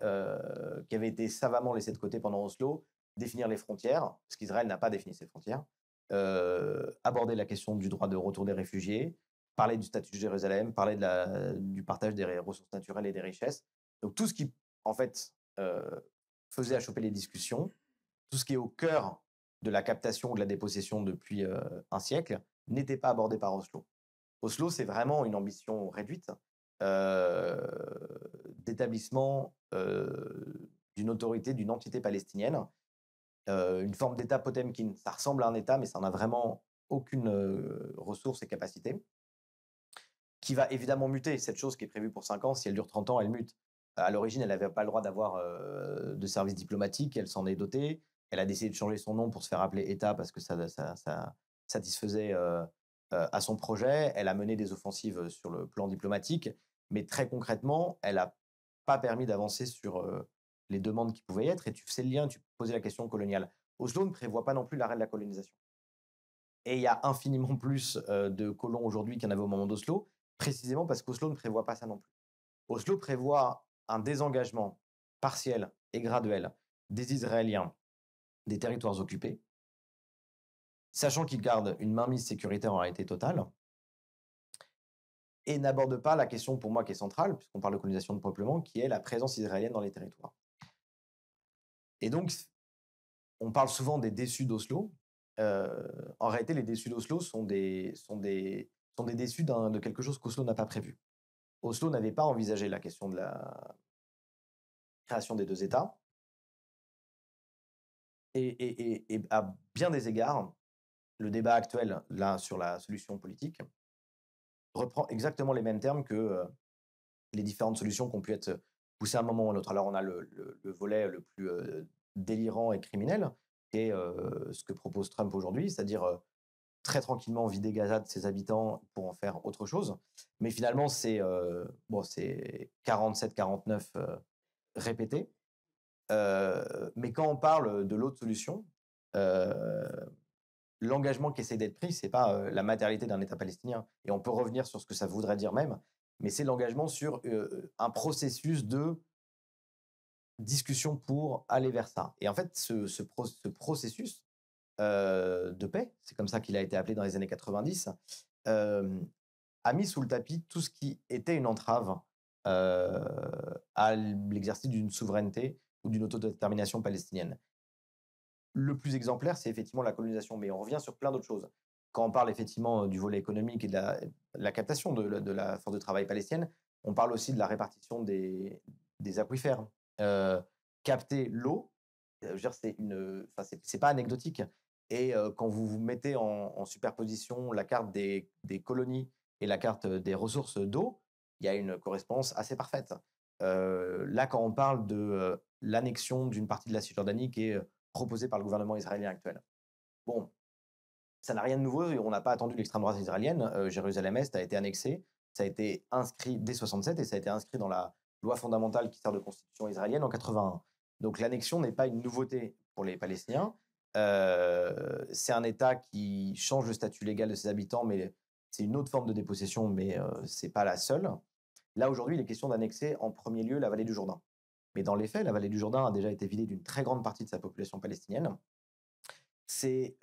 qui avaient été savamment laissées de côté pendant Oslo, définir les frontières, parce qu'Israël n'a pas défini ses frontières, aborder la question du droit de retour des réfugiés, parler du statut de Jérusalem, parler du partage des ressources naturelles et des richesses. Donc tout ce qui, en fait, faisait achoper les discussions, tout ce qui est au cœur de la captation ou de la dépossession depuis un siècle, n'était pas abordé par Oslo. Oslo, c'est vraiment une ambition réduite d'établissement d'une autorité, d'une entité palestinienne, une forme d'État Potemkin. Ça ressemble à un État, mais ça n'a vraiment aucune ressource et capacité, qui va évidemment muter. Cette chose qui est prévue pour 5 ans, si elle dure 30 ans, elle mute. À l'origine, elle n'avait pas le droit d'avoir de service diplomatique, elle s'en est dotée. Elle a décidé de changer son nom pour se faire appeler État parce que ça satisfaisait à son projet. Elle a mené des offensives sur le plan diplomatique, mais très concrètement, elle n'a pas permis d'avancer sur les demandes qui pouvaient y être. Et tu faisais le lien, tu posais la question coloniale. Oslo ne prévoit pas non plus l'arrêt de la colonisation. Et il y a infiniment plus de colons aujourd'hui qu'il y en avait au moment d'Oslo, précisément parce qu'Oslo ne prévoit pas ça non plus. Oslo prévoit un désengagement partiel et graduel des Israéliens des territoires occupés, sachant qu'ils gardent une mainmise sécuritaire en réalité totale, et n'aborde pas la question pour moi qui est centrale, puisqu'on parle de colonisation de peuplement, qui est la présence israélienne dans les territoires. Et donc, on parle souvent des déçus d'Oslo. En réalité, les déçus d'Oslo sont des déçus de quelque chose qu'Oslo n'a pas prévu. Oslo n'avait pas envisagé la question de la création des 2 États. Et à bien des égards, le débat actuel, là, sur la solution politique, reprend exactement les mêmes termes que les différentes solutions qui ont pu être poussées à un moment ou à un autre. Alors, on a le volet le plus délirant et criminel, qui est ce que propose Trump aujourd'hui, c'est-à-dire très tranquillement vider Gaza de ses habitants pour en faire autre chose. Mais finalement, c'est 47-49 répétés. Mais quand on parle de l'autre solution, l'engagement qui essaie d'être pris, c'est pas la matérialité d'un État palestinien. Et on peut revenir sur ce que ça voudrait dire même, mais c'est l'engagement sur un processus de discussion pour aller vers ça. Et en fait, ce processus de paix, c'est comme ça qu'il a été appelé dans les années 90, a mis sous le tapis tout ce qui était une entrave à l'exercice d'une souveraineté ou d'une autodétermination palestinienne. Le plus exemplaire, c'est effectivement la colonisation, mais on revient sur plein d'autres choses. Quand on parle effectivement du volet économique et de la captation de la force de travail palestinienne, on parle aussi de la répartition des aquifères. Capter l'eau, je veux dire, c'est pas anecdotique. Et quand vous mettez en superposition la carte des colonies et la carte des ressources d'eau, il y a une correspondance assez parfaite. Là, quand on parle de l'annexion d'une partie de la Cisjordanie qui est proposée par le gouvernement israélien actuel. Bon, ça n'a rien de nouveau, on n'a pas attendu l'extrême droite israélienne. Jérusalem-Est a été annexée, ça a été inscrit dès 67 et ça a été inscrit dans la loi fondamentale qui sert de constitution israélienne en 81. Donc l'annexion n'est pas une nouveauté pour les Palestiniens. C'est un État qui change le statut légal de ses habitants, mais c'est une autre forme de dépossession, mais ce n'est pas la seule. Là, aujourd'hui, il est question d'annexer en premier lieu la vallée du Jourdain. Mais dans les faits, la vallée du Jourdain a déjà été vidée d'une très grande partie de sa population palestinienne. C'est,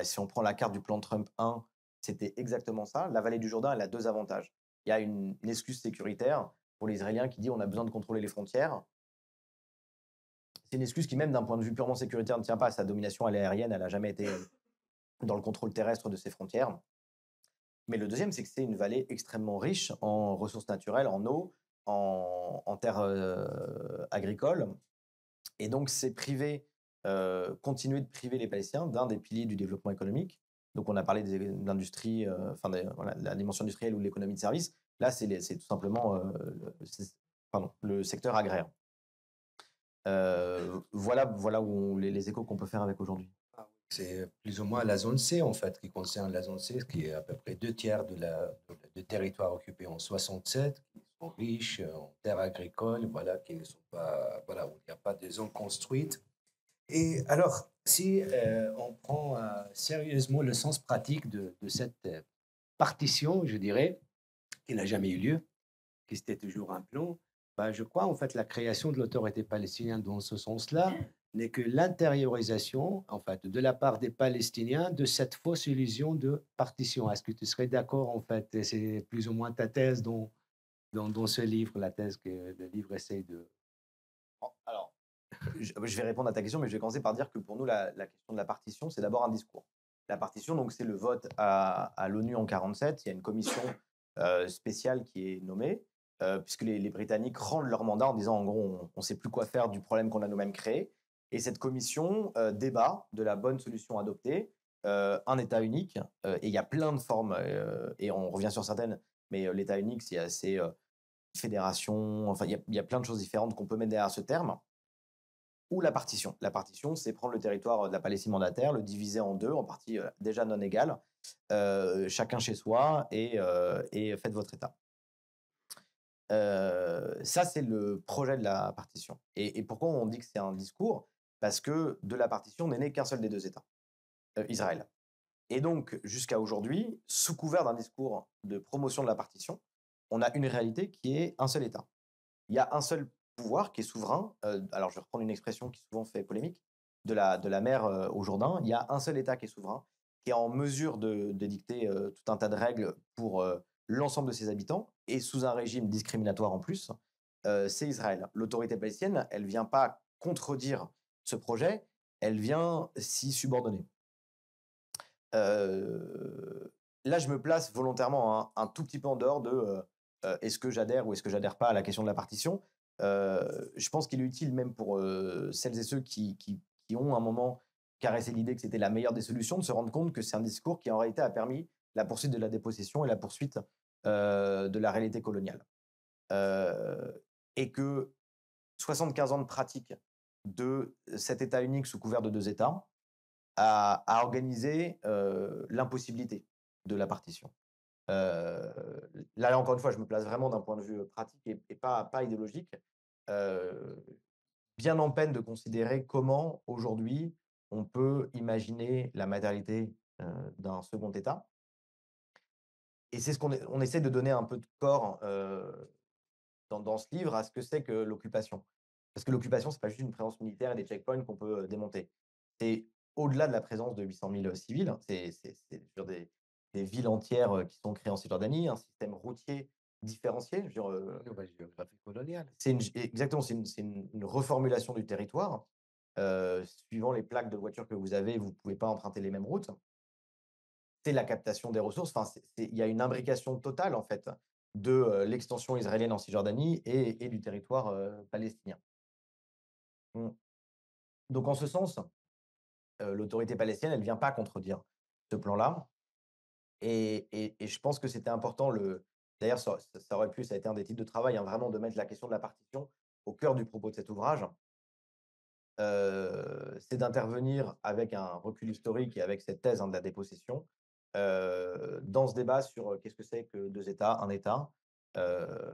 si on prend la carte du plan Trump 1, c'était exactement ça. La vallée du Jourdain, elle a 2 avantages. Il y a une excuse sécuritaire pour les Israéliens qui dit on a besoin de contrôler les frontières. C'est une excuse qui, même d'un point de vue purement sécuritaire, ne tient pas. Sa domination elle est aérienne, elle n'a jamais été dans le contrôle terrestre de ses frontières. Mais le deuxième, c'est que c'est une vallée extrêmement riche en ressources naturelles, en eau, en terres agricoles. Et donc, c'est continuer de priver les Palestiniens d'un des piliers du développement économique. Donc, on a parlé de l'industrie, voilà, la dimension industrielle ou l'économie de service. Là, c'est tout simplement le secteur agraire. Voilà où les échos qu'on peut faire avec aujourd'hui. C'est plus ou moins la zone C, en fait, qui concerne la zone C, qui est à peu près 2 tiers du territoire occupé en 67, qui sont riches en terres agricoles, voilà, qui ne sont pas, voilà, où il n'y a pas de zones construites. Et alors, si on prend sérieusement le sens pratique de cette partition, je dirais, qui n'a jamais eu lieu, qui c'était toujours un plan, bah, je crois en fait la création de l'autorité palestinienne dans ce sens-là n'est que l'intériorisation en fait de la part des Palestiniens de cette fausse illusion de partition. Est-ce que tu serais d'accord en fait? Et c'est plus ou moins ta thèse dans ce livre, la thèse que le livre essaye de... Alors, je vais répondre à ta question, mais je vais commencer par dire que pour nous, la question de la partition, c'est d'abord un discours. La partition, donc, c'est le vote à l'ONU en 1947. Il y a une commission spéciale qui est nommée, puisque les Britanniques rendent leur mandat en disant, en gros, on ne sait plus quoi faire du problème qu'on a nous-mêmes créé. Et cette commission débat de la bonne solution adoptée, un État unique, et il y a plein de formes, et on revient sur certaines, mais l'État unique, c'est assez fédération, enfin, il y a plein de choses différentes qu'on peut mettre derrière ce terme. Ou la partition. La partition, c'est prendre le territoire de la Palestine mandataire, le diviser en deux, en partie déjà non égales, chacun chez soi, et faites votre État. Ça, c'est le projet de la partition. Et pourquoi on dit que c'est un discours? Parce que de la partition n'est né qu'un seul des deux États, Israël. Et donc, jusqu'à aujourd'hui, sous couvert d'un discours de promotion de la partition, on a une réalité qui est un seul État. Il y a un seul pouvoir qui est souverain. Alors, je vais reprendre une expression qui souvent fait polémique, de la mer au Jourdain. Il y a un seul État qui est souverain, qui est en mesure de dicter tout un tas de règles pour l'ensemble de ses habitants, et sous un régime discriminatoire en plus, c'est Israël. L'autorité palestinienne, elle ne vient pas contredire ce projet, elle vient s'y subordonner. Là, je me place volontairement un tout petit peu en dehors de est-ce que j'adhère ou est-ce que j'adhère pas à la question de la partition. Je pense qu'il est utile même pour celles et ceux qui ont un moment caressé l'idée que c'était la meilleure des solutions, de se rendre compte que c'est un discours qui en réalité a permis la poursuite de la dépossession et la poursuite de la réalité coloniale. Et que 75 ans de pratique de cet État unique sous couvert de deux États à organiser l'impossibilité de la partition. Là, encore une fois, je me place vraiment d'un point de vue pratique et pas idéologique. Bien en peine de considérer comment, aujourd'hui, on peut imaginer la matérialité d'un second État. Et c'est ce on essaie de donner un peu de corps dans ce livre à ce que c'est que l'occupation. Parce que l'occupation, c'est pas juste une présence militaire et des checkpoints qu'on peut démonter. C'est au-delà de la présence de 800 000 civils, c'est sur des villes entières qui sont créées en Cisjordanie, un système routier différencié. Je veux dire, Nouvelle géographie coloniale. exactement, c'est une reformulation du territoire. Suivant les plaques de voitures que vous avez, vous ne pouvez pas emprunter les mêmes routes. C'est la captation des ressources. Enfin, il y a une imbrication totale, en fait, de l'extension israélienne en Cisjordanie et du territoire palestinien. Mmh. Donc, en ce sens, l'autorité palestinienne, elle ne vient pas contredire ce plan-là. Et je pense que c'était important. D'ailleurs, ça aurait pu, ça a été un des titres de travail, hein, vraiment de mettre la question de la partition au cœur du propos de cet ouvrage. C'est d'intervenir avec un recul historique et avec cette thèse, hein, de la dépossession, dans ce débat sur qu'est-ce que c'est que deux États, un État, euh,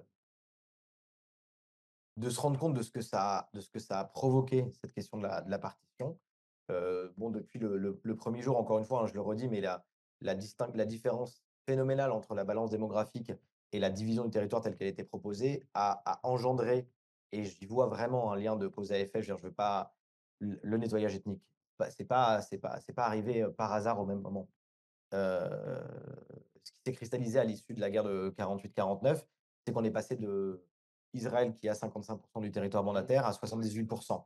de se rendre compte de ce que ça a provoqué, cette question de la partition. Bon, depuis le premier jour, encore une fois, hein, je le redis, mais la différence phénoménale entre la balance démographique et la division du territoire telle qu'elle a été proposée a engendré, et j'y vois vraiment un lien de cause à effet. Je veux pas le nettoyage ethnique. C'est pas arrivé par hasard au même moment. Ce qui s'est cristallisé à l'issue de la guerre de 48-49, c'est qu'on est passé de Israël, qui a 55% du territoire mandataire, à 78%.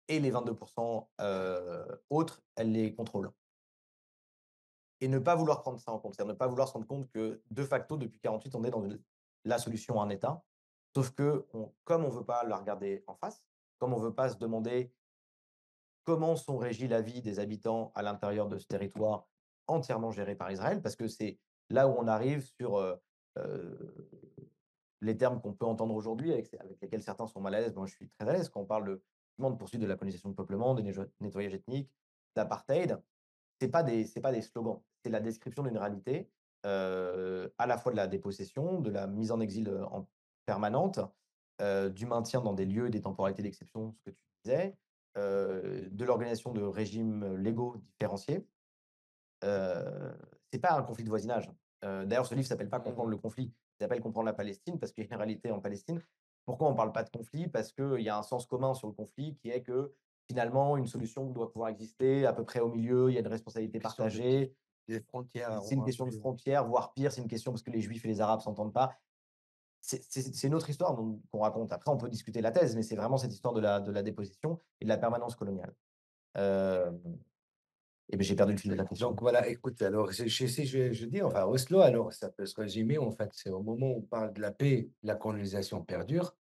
Et les 22% autres, elle les contrôle. Et ne pas vouloir prendre ça en compte, c'est-à-dire ne pas vouloir se rendre compte que, de facto, depuis 48, on est dans la solution à un État. Sauf que, comme on ne veut pas la regarder en face, comme on ne veut pas se demander comment sont régis la vie des habitants à l'intérieur de ce territoire entièrement géré par Israël, parce que c'est là où on arrive sur, heu, les termes qu'on peut entendre aujourd'hui avec lesquels certains sont mal à l'aise. Moi, je suis très à l'aise quand on parle de poursuite de la colonisation de peuplement, de nettoyage ethnique, d'apartheid. C'est pas des slogans, c'est la description d'une réalité, à la fois de la dépossession, de la mise en exil, en permanente, du maintien dans des lieux et des temporalités d'exception, ce que tu disais, de l'organisation de régimes légaux différenciés. C'est pas un conflit de voisinage. D'ailleurs, ce livre s'appelle pas «Comprendre le conflit», il s'appelle «Comprendre la Palestine» parce qu'il y a une réalité en Palestine. Pourquoi on parle pas de conflit? Parce qu'il y a un sens commun sur le conflit qui est que, finalement, une solution doit pouvoir exister à peu près au milieu, il y a une responsabilité Question partagée. des frontières à C'est une question de rendre. frontières, voire pire, c'est une question parce que les Juifs et les Arabes s'entendent pas. C'est une autre histoire qu'on raconte. Après, on peut discuter la thèse, mais c'est vraiment cette histoire de la dépossession et de la permanence coloniale. Hem et beh, j'ai perdu le fil de la question. Donc voilà, écoute, alors je dis, enfin, Oslo, alors ça peut se résumer, en fait, c'est au moment où on parle de la paix, la colonisation perdure,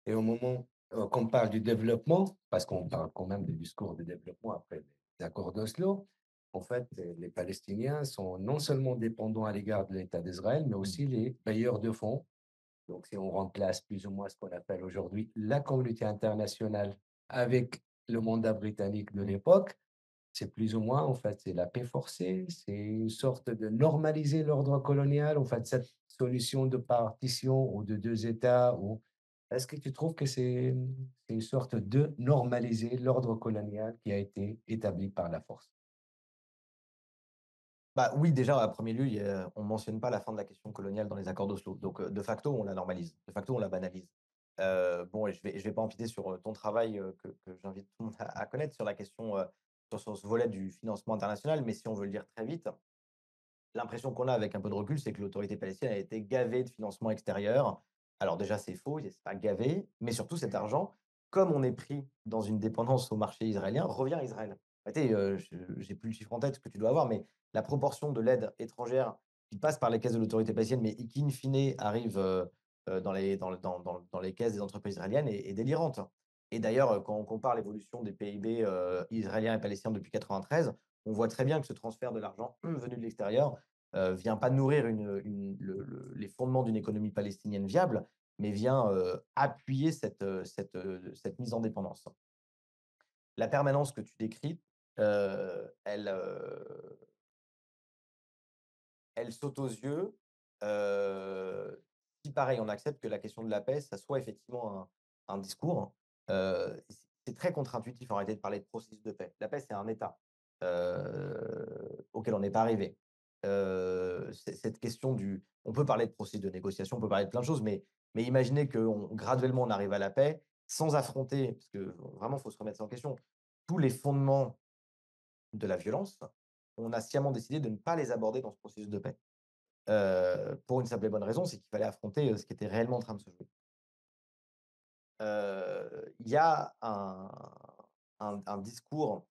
et au moment qu'on parle du développement, parce qu'on parle quand même du discours de développement après les accords d'Oslo, en fait, les Palestiniens sont non seulement dépendants à l'égard de l'État d'Israël, mais Mmh. aussi les payeurs de fonds. Donc, si on remplace plus ou moins ce qu'on appelle aujourd'hui la communauté internationale avec le mandat britannique de l'époque, c'est plus ou moins, en fait, c'est la paix forcée, c'est une sorte de normaliser l'ordre colonial, en fait, cette solution de partition ou de deux États. Ou... Est-ce que tu trouves que c'est une sorte de normaliser l'ordre colonial qui a été établi par la force? Bah, oui, déjà, à premier lieu, on mentionne pas la fin de la question coloniale dans les accords d'Oslo. Donc, de facto, on la normalise. De facto, on la banalise. Bon et je vais pas empiéter sur, ton travail, que j'invite tout le monde à connaître sur la question, sur ce volet du financement international, mais si on veut le dire très vite, l'impression qu'on a avec un peu de recul, c'est que l'autorité palestinienne a été gavée de financement extérieur. Alors déjà, c'est faux, c'est pas gavé, mais surtout cet argent, comme on est pris dans une dépendance au marché israélien, revient à Israël. Arrêtez, je j'ai plus le chiffre en tête que tu dois avoir, mais la proportion de l'aide étrangère qui passe par les caisses de l'autorité palestinienne, mais qui in fine arrive, dans les caisses des entreprises israéliennes est délirante. Et d'ailleurs, quand on compare l'évolution des PIB, israéliens et palestiniens depuis 93, on voit très bien que ce transfert de l'argent, venu de l'extérieur, vient pas nourrir les fondements d'une économie palestinienne viable, mais vient, appuyer cette mise en dépendance. La permanence que tu décris, elle saute aux yeux, si pareil, on accepte que la question de la paix, ça soit effectivement un discours, c'est très contre-intuitif en réalité de parler de processus de paix. La paix, c'est un état, auquel on n'est pas arrivé. Cette question du on peut parler de processus de négociation, on peut parler de plein de choses, mais imaginez qu'on graduellement, on arrive à la paix sans affronter parce que vraiment, il faut se remettre ça en question, tous les fondements de la violence, on a sciemment décidé de ne pas les aborder dans ce processus de paix. Pour une simple et bonne raison, c'est qu'il fallait affronter, ce qui était réellement en train de se jouer. Il y a un discours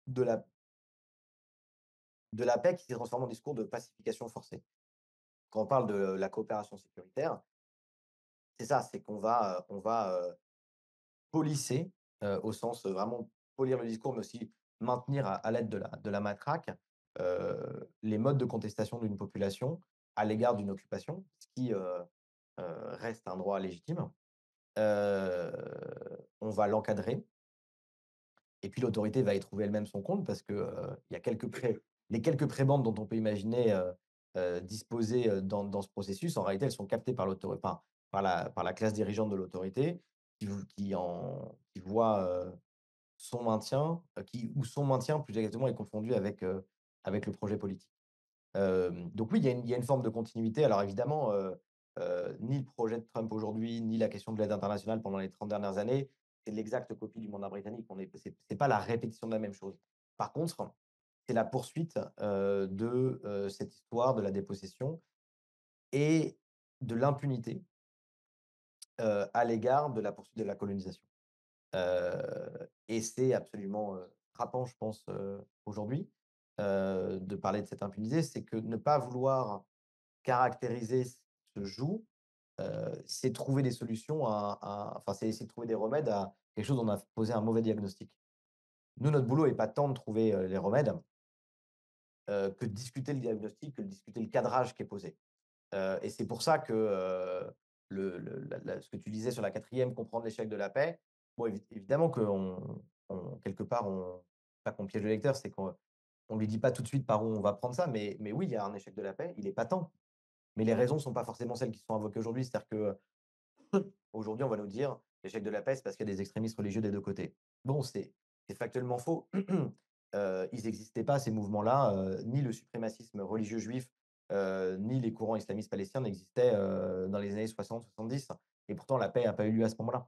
de la paix qui s'est transformé en discours de pacification forcée. Quand on parle de la coopération sécuritaire, c'est ça, c'est qu'on va polisser, au sens, vraiment polir le discours, mais aussi maintenir à l'aide de la matraque, les modes de contestation d'une population à l'égard d'une occupation, ce qui, reste un droit légitime. Heu, on va l'encadrer et puis l'autorité va y trouver elle-même son compte parce que, il y a les quelques prébendes dont on peut imaginer, disposer, dans ce processus, en réalité, elles sont captées par par la classe dirigeante de l'autorité qui voit, son maintien, son maintien plus exactement est confondu avec le projet politique. Donc oui, il y a une forme de continuité. Alors évidemment, ni le projet de Trump aujourd'hui, ni la question de l'aide internationale pendant les 30 dernières années, c'est l'exacte copie du mandat britannique. C'est pas la répétition de la même chose. Par contre, c'est la poursuite, cette histoire de la dépossession et de l'impunité, à l'égard de la poursuite de la colonisation. Et c'est absolument, frappant, je pense, aujourd'hui, de parler de cette impunité. C'est que ne pas vouloir caractériser ce joug, c'est trouver des solutions enfin, c'est essayer de trouver des remèdes à quelque chose dont on a posé un mauvais diagnostic. Nous, notre boulot est pas tant de trouver, les remèdes, que de discuter le diagnostic, que de discuter le cadrage qui est posé. Et c'est pour ça que, ce que tu disais sur la quatrième, comprendre l'échec de la paix, bon, évidemment qu'on quelque part, pas qu'on piège le lecteur, c'est qu'on on lui dit pas tout de suite par où on va prendre ça, mais oui, il y a un échec de la paix, il est patent. Mais les raisons sont pas forcément celles qui sont invoquées aujourd'hui. C'est-à-dire que aujourd'hui, on va nous dire: «L'échec de la paix, c'est parce qu'il y a des extrémistes religieux des 2 côtés». Bon, c'est factuellement faux. Ils n'existaient pas ces mouvements-là, ni le suprémacisme religieux juif, ni les courants islamistes palestiniens n'existaient, dans les années 60-70 et pourtant la paix n'a pas eu lieu à ce moment-là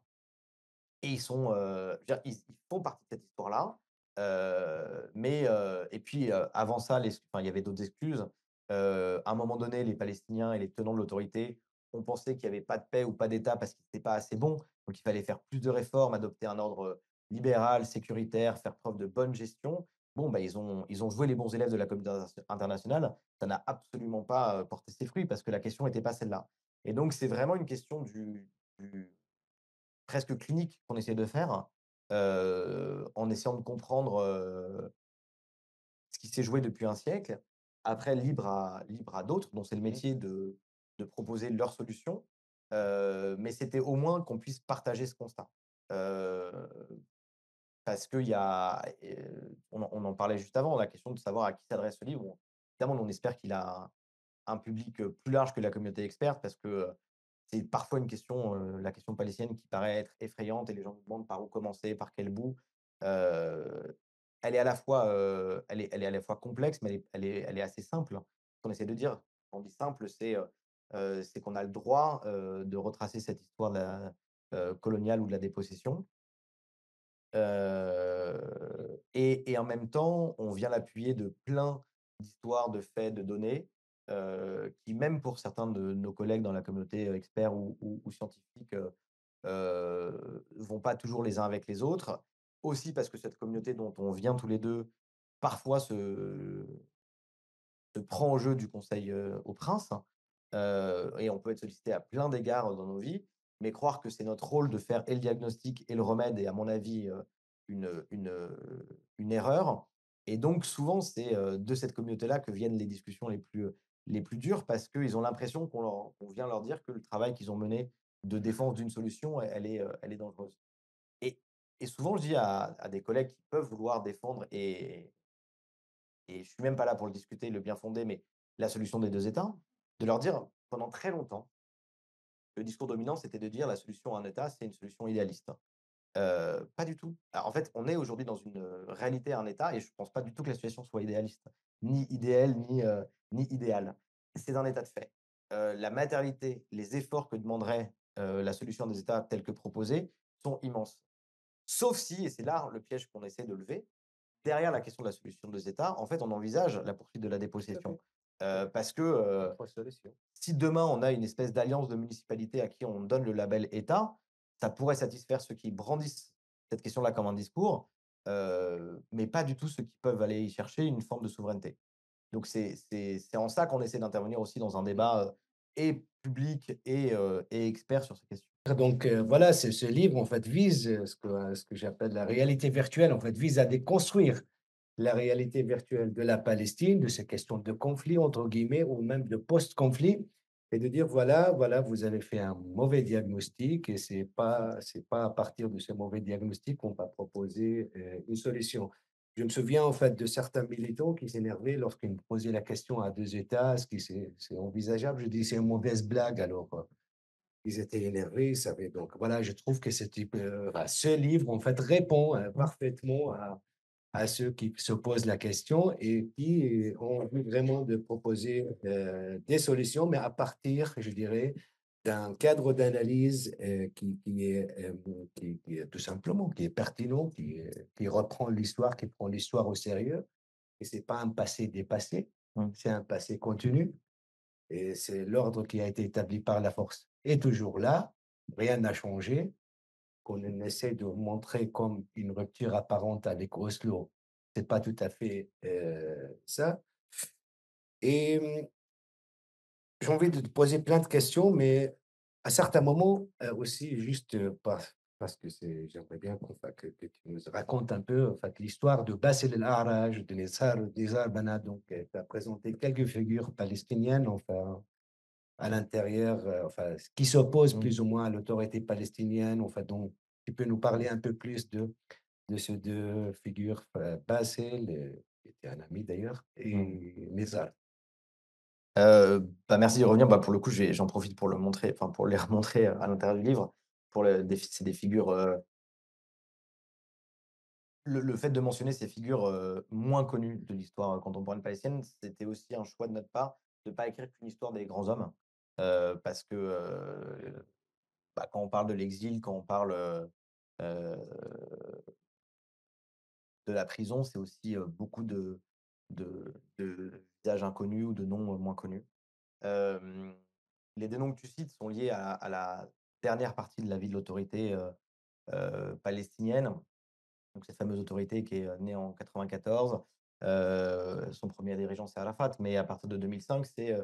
et ils sont, je veux dire, ils font partie de cette histoire-là, et puis, avant ça, il y avait d'autres excuses. À un moment donné, les Palestiniens et les tenants de l'autorité ont pensé qu'il y avait pas de paix ou pas d'État parce qu'ils étaient pas assez bons, donc il fallait faire plus de réformes, adopter un ordre, libéral, sécuritaire, faire preuve de bonne gestion. Bon, bah, ils ont joué les bons élèves de la communauté internationale. Ça n'a absolument pas, porté ses fruits parce que la question n'était pas celle-là et donc c'est vraiment une question du presque clinique qu'on essaie de faire, en essayant de comprendre, ce qui s'est joué depuis un siècle. Après, libre à d'autres, dont c'est le Mmh. métier de proposer leurs solutions, mais c'était au moins qu'on puisse partager ce constat. Heu, Parce qu'il y a, on en parlait juste avant, la question de savoir à qui s'adresse ce livre. Bon, évidemment, on espère qu'il a un public, plus large que la communauté experte parce que, c'est parfois une question, la question palestinienne qui paraît être effrayante et les gens nous demandent par où commencer, par quel bout. Heu, Elle est à la fois, elle est à la fois complexe, mais elle est assez simple. Ce qu'on essaie de dire, quand on dit simple, c'est qu'on a le droit, de retracer cette histoire de la, coloniale ou de la dépossession. Et en même temps, on vient l'appuyer de plein d'histoires, de faits, de données, qui même pour certains de nos collègues dans la communauté, experts ou scientifiques, vont pas toujours les uns avec les autres. Aussi parce que cette communauté dont on vient tous les 2 parfois se prend au jeu du conseil, au prince, et on peut être sollicité à plein d'égards dans nos vies, mais croire que c'est notre rôle de faire et le diagnostic et le remède est à mon avis, une erreur et donc souvent c'est, de cette communauté-là que viennent les discussions les plus dures parce qu'ils ont l'impression qu'on vient leur dire que le travail qu'ils ont mené de défense d'une solution, elle est dangereuse et souvent je dis à des collègues qui peuvent vouloir défendre et je suis même pas là pour le discuter, le bien fondé, mais la solution des 2 États, de leur dire pendant très longtemps, le discours dominant, c'était de dire: «La solution à un État, c'est une solution idéaliste». Pas du tout. Alors en fait, on est aujourd'hui dans une, réalité à un État et je pense pas du tout que la situation soit idéaliste, ni idéale, ni idéale. C'est un état de fait. La matérialité, les efforts que demanderait, la solution des États tels que proposés sont immenses. Sauf si, et c'est là le piège qu'on essaie de lever, derrière la question de la solution des États, en fait, on envisage la poursuite de la Tout à dépossession. fait. Oui, Parce que, autre solution. si demain on a une espèce d'alliance de municipalités à qui on donne le label État, ça pourrait satisfaire ceux qui brandissent cette question-là comme un discours, mais pas du tout ceux qui peuvent aller y chercher une forme de souveraineté. Donc c'est en ça qu'on essaie d'intervenir aussi dans un débat, et public et expert sur ces questions. Donc voilà, ce livre en fait vise, ce que j'appelle la réalité virtuelle, en fait, vise à déconstruire la réalité virtuelle de la Palestine, de ces questions de «conflit» entre guillemets ou même de post-conflit et de dire: «Voilà, vous avez fait un mauvais diagnostic et c'est pas à partir de ce mauvais diagnostic qu'on va proposer, une solution». Je me souviens en fait de certains militants qui s'énervaient lorsqu'ils me posaient la question à 2 États: «Est-ce que c'est envisageable?» Je dis: «C'est une mauvaise blague alors». Ils étaient énervés, ils savaient donc voilà, je trouve que ce type, enfin, ce livre, en fait, répond, Mmh. parfaitement à ceux qui se posent la question et qui ont envie vraiment de proposer, des solutions, mais à partir, je dirais, d'un cadre d'analyse, qui est, qui est tout simplement qui est pertinent, qui reprend l'histoire, qui prend l'histoire au sérieux et c'est pas un passé dépassé, Mmh. c'est un passé continu. Et c'est l'ordre qui a été établi par la force est toujours là, rien n'a changé, qu'on essaie de montrer comme une rupture apparente avec Oslo, c'est pas tout à fait, ça et j'ai envie de te poser plein de questions, mais à certains moments, aussi, juste, parce que j'aimerais bien que tu nous racontes un peu, en fait, l'histoire de Bassel El-Arraj, de Nizar Bana. Donc, tu as présenté quelques figures palestiniennes, enfin, à l'intérieur, enfin, qui s'opposent Mmh. plus ou moins à l'autorité palestinienne. Enfin, donc, tu peux nous parler un peu plus de ces 2 figures, Bassel, qui était un ami d'ailleurs, Mmh. et Nizar. Bah, merci d'y revenir. Bah, pour le coup, j'en profite pour le montrer, enfin, pour les remontrer, à l'intérieur du livre. Pour c'est des figures, le fait de mentionner ces figures, moins connues de l'histoire, contemporaine palestinienne, c'était aussi un choix de notre part de ne pas écrire qu'une histoire des grands hommes. Parce que, bah, quand on parle de l'exil, quand on parle, heu, de la prison, c'est aussi, beaucoup de visages inconnus ou de noms, moins connus. Hem, les 2 noms que tu cites sont liés à la dernière partie de la vie de l'autorité, palestinienne. Donc cette fameuse autorité qui est, née en 94. Son premier dirigeant, c'est Arafat, mais à partir de 2005, c'est,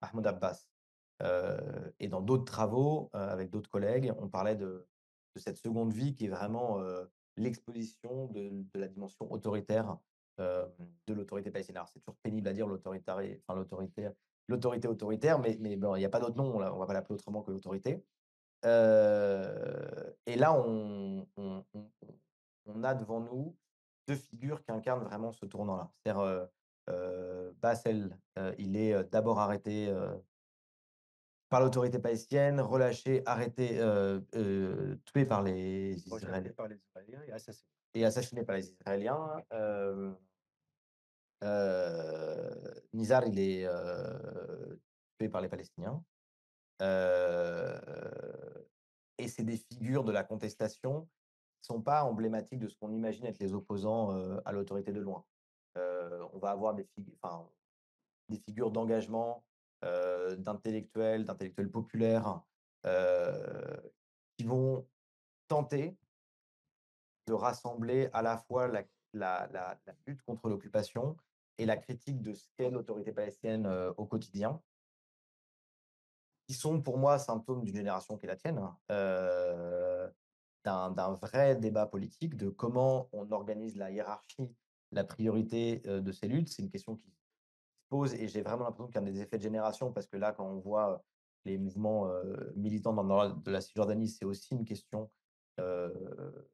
Mahmoud Abbas. Et dans d'autres travaux, avec d'autres collègues, on parlait de cette seconde vie qui est vraiment, l'exposition de la dimension autoritaire, hem, de l'autorité palestinienne. Alors c'est toujours pénible à dire enfin l'autorité autoritaire, mais bon, il y a pas d'autre nom, on va pas l'appeler autrement que l'autorité. Et là, on a devant nous 2 figures qui incarnent vraiment ce tournant-là. C'est-à-dire, Bassel, il est, d'abord arrêté, par l'autorité palestinienne, relâché, arrêté, tué par les Rejeté Israéliens par les Israéliens et assassiné. et assassiné par les Israéliens. Nizar, il est, tué par les Palestiniens. Heu Et c'est des figures de la contestation qui sont pas emblématiques de ce qu'on imagine être les opposants, à l'autorité de loin. On va avoir des figures d'engagement, d'intellectuels populaires, heu, qui vont tenter de rassembler à la fois la lutte contre l'occupation et la critique de ce qu'est l'autorité palestinienne, au quotidien, qui sont pour moi symptômes d'une génération qui est la tienne, hein. D'un vrai débat politique, de comment on organise la hiérarchie, la priorité, de ces luttes. C'est une question qui se pose et j'ai vraiment l'impression qu'il y a des effets de génération parce que là, quand on voit, les mouvements, militants dans le nord de la Cisjordanie, c'est aussi une question, heu,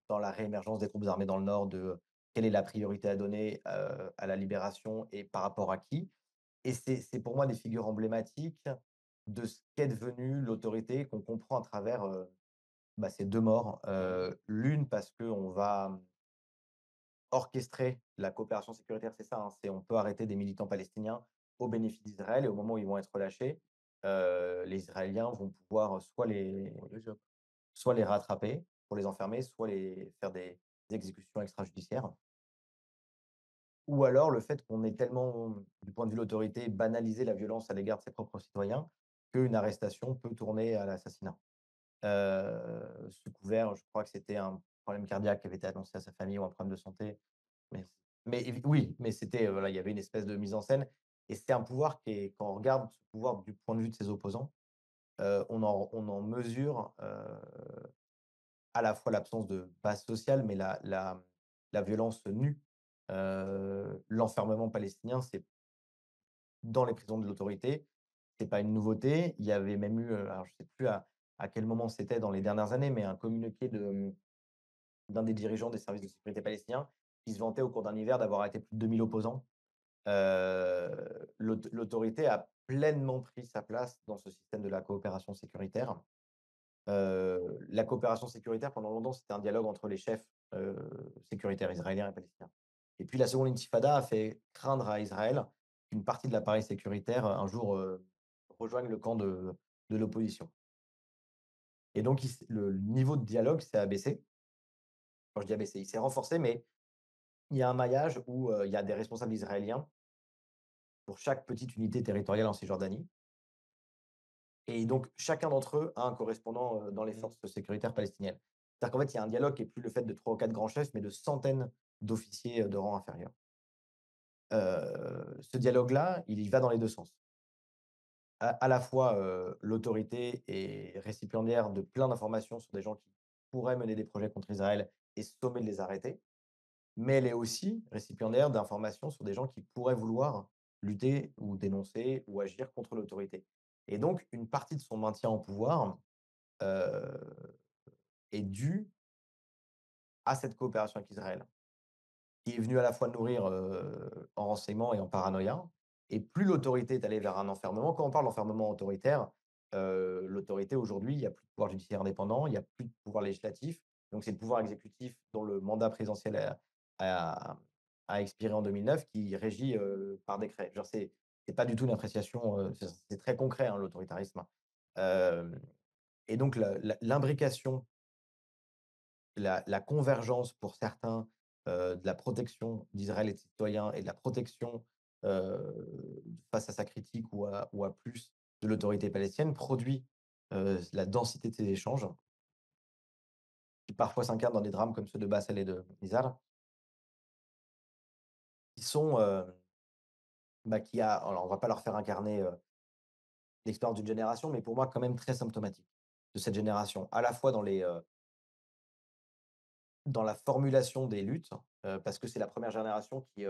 dans la réémergence des troupes armées dans le nord de quelle est la priorité à donner, à la libération et par rapport à qui? Et c'est pour moi des figures emblématiques de ce qu'est devenue l'autorité qu'on comprend à travers, bah, c'est 2 morts, l'une parce qu'on va orchestrer la coopération sécuritaire, c'est ça, hein, c'est on peut arrêter des militants palestiniens au bénéfice d'Israël et au moment où ils vont être relâchés, les Israéliens vont pouvoir Pour le job. soit les rattraper pour les enfermer, soit les faire des exécutions extrajudiciaires. Ou alors le fait qu'on ait tellement, du point de vue de l'autorité, banalisé la violence à l'égard de ses propres citoyens, qu'une arrestation peut tourner à l'assassinat. Sous couvert, je crois que c'était un problème cardiaque qui avait été annoncé à sa famille ou un problème de santé. Mais oui, mais c'était, voilà, il y avait une espèce de mise en scène et c'est un pouvoir qui est quand on regarde ce pouvoir du point de vue de ses opposants, on en mesure, à la fois l'absence de base sociale, mais la violence nue. L'enfermement palestinien, c'est dans les prisons de l'autorité, c'est pas une nouveauté. Il y avait même eu, alors je sais plus à quel moment c'était dans les dernières années, mais un communiqué d'un des dirigeants des services de sécurité palestiniens qui se vantait au cours d'un hiver d'avoir arrêté plus de 2 000 opposants. L'autorité a pleinement pris sa place dans ce système de la coopération sécuritaire. La coopération sécuritaire, pendant longtemps, c'était un dialogue entre les chefs, sécuritaires israéliens et palestiniens. Et puis la seconde intifada a fait craindre à Israël qu'une partie de l'appareil sécuritaire, un jour, rejoigne le camp de l'opposition. Et donc le niveau de dialogue s'est abaissé. Quand je dis abaissé, il s'est renforcé, mais il y a un maillage où, il y a des responsables israéliens pour chaque petite unité territoriale en Cisjordanie. Et donc, chacun d'entre eux a un correspondant, dans les forces sécuritaires palestiniennes. C'est-à-dire qu'en fait, il y a un dialogue qui est plus le fait de 3 ou 4 grands chefs, mais de centaines d'officiers, de rang inférieur. Ce dialogue-là, il y va dans les 2 sens. à la fois, l'autorité est récipiendaire de plein d'informations sur des gens qui pourraient mener des projets contre Israël et sommer de les arrêter, mais elle est aussi récipiendaire d'informations sur des gens qui pourraient vouloir lutter ou dénoncer ou agir contre l'autorité. Et donc une partie de son maintien en pouvoir, heu, est due à cette coopération avec Israël, qui est venue à la fois nourrir, en renseignements et en paranoïa. Et plus l'autorité est allée vers un enfermement, quand on parle d'enfermement autoritaire, l'autorité aujourd'hui, il y a plus de pouvoir judiciaire indépendant, il y a plus de pouvoir législatif, donc c'est le pouvoir exécutif dont le mandat présidentiel a a expiré en 2009 qui régit, par décret. Genre c'est pas du tout une appréciation, c'est très concret, hein, l'autoritarisme. Hem Et donc l'imbrication, la convergence pour certains, de la protection d'Israël et de ses citoyens et de la protection, face à sa critique ou à plus de l'autorité palestinienne produit, la densité de ces échanges qui parfois s'incarnent dans des drames comme ceux de Bassel et de Nizar, qui sont, qui a alors on va pas leur faire incarner, l'expérience d'une génération, mais pour moi quand même très symptomatique de cette génération. À la fois dans la formulation des luttes, parce que c'est la première génération qui,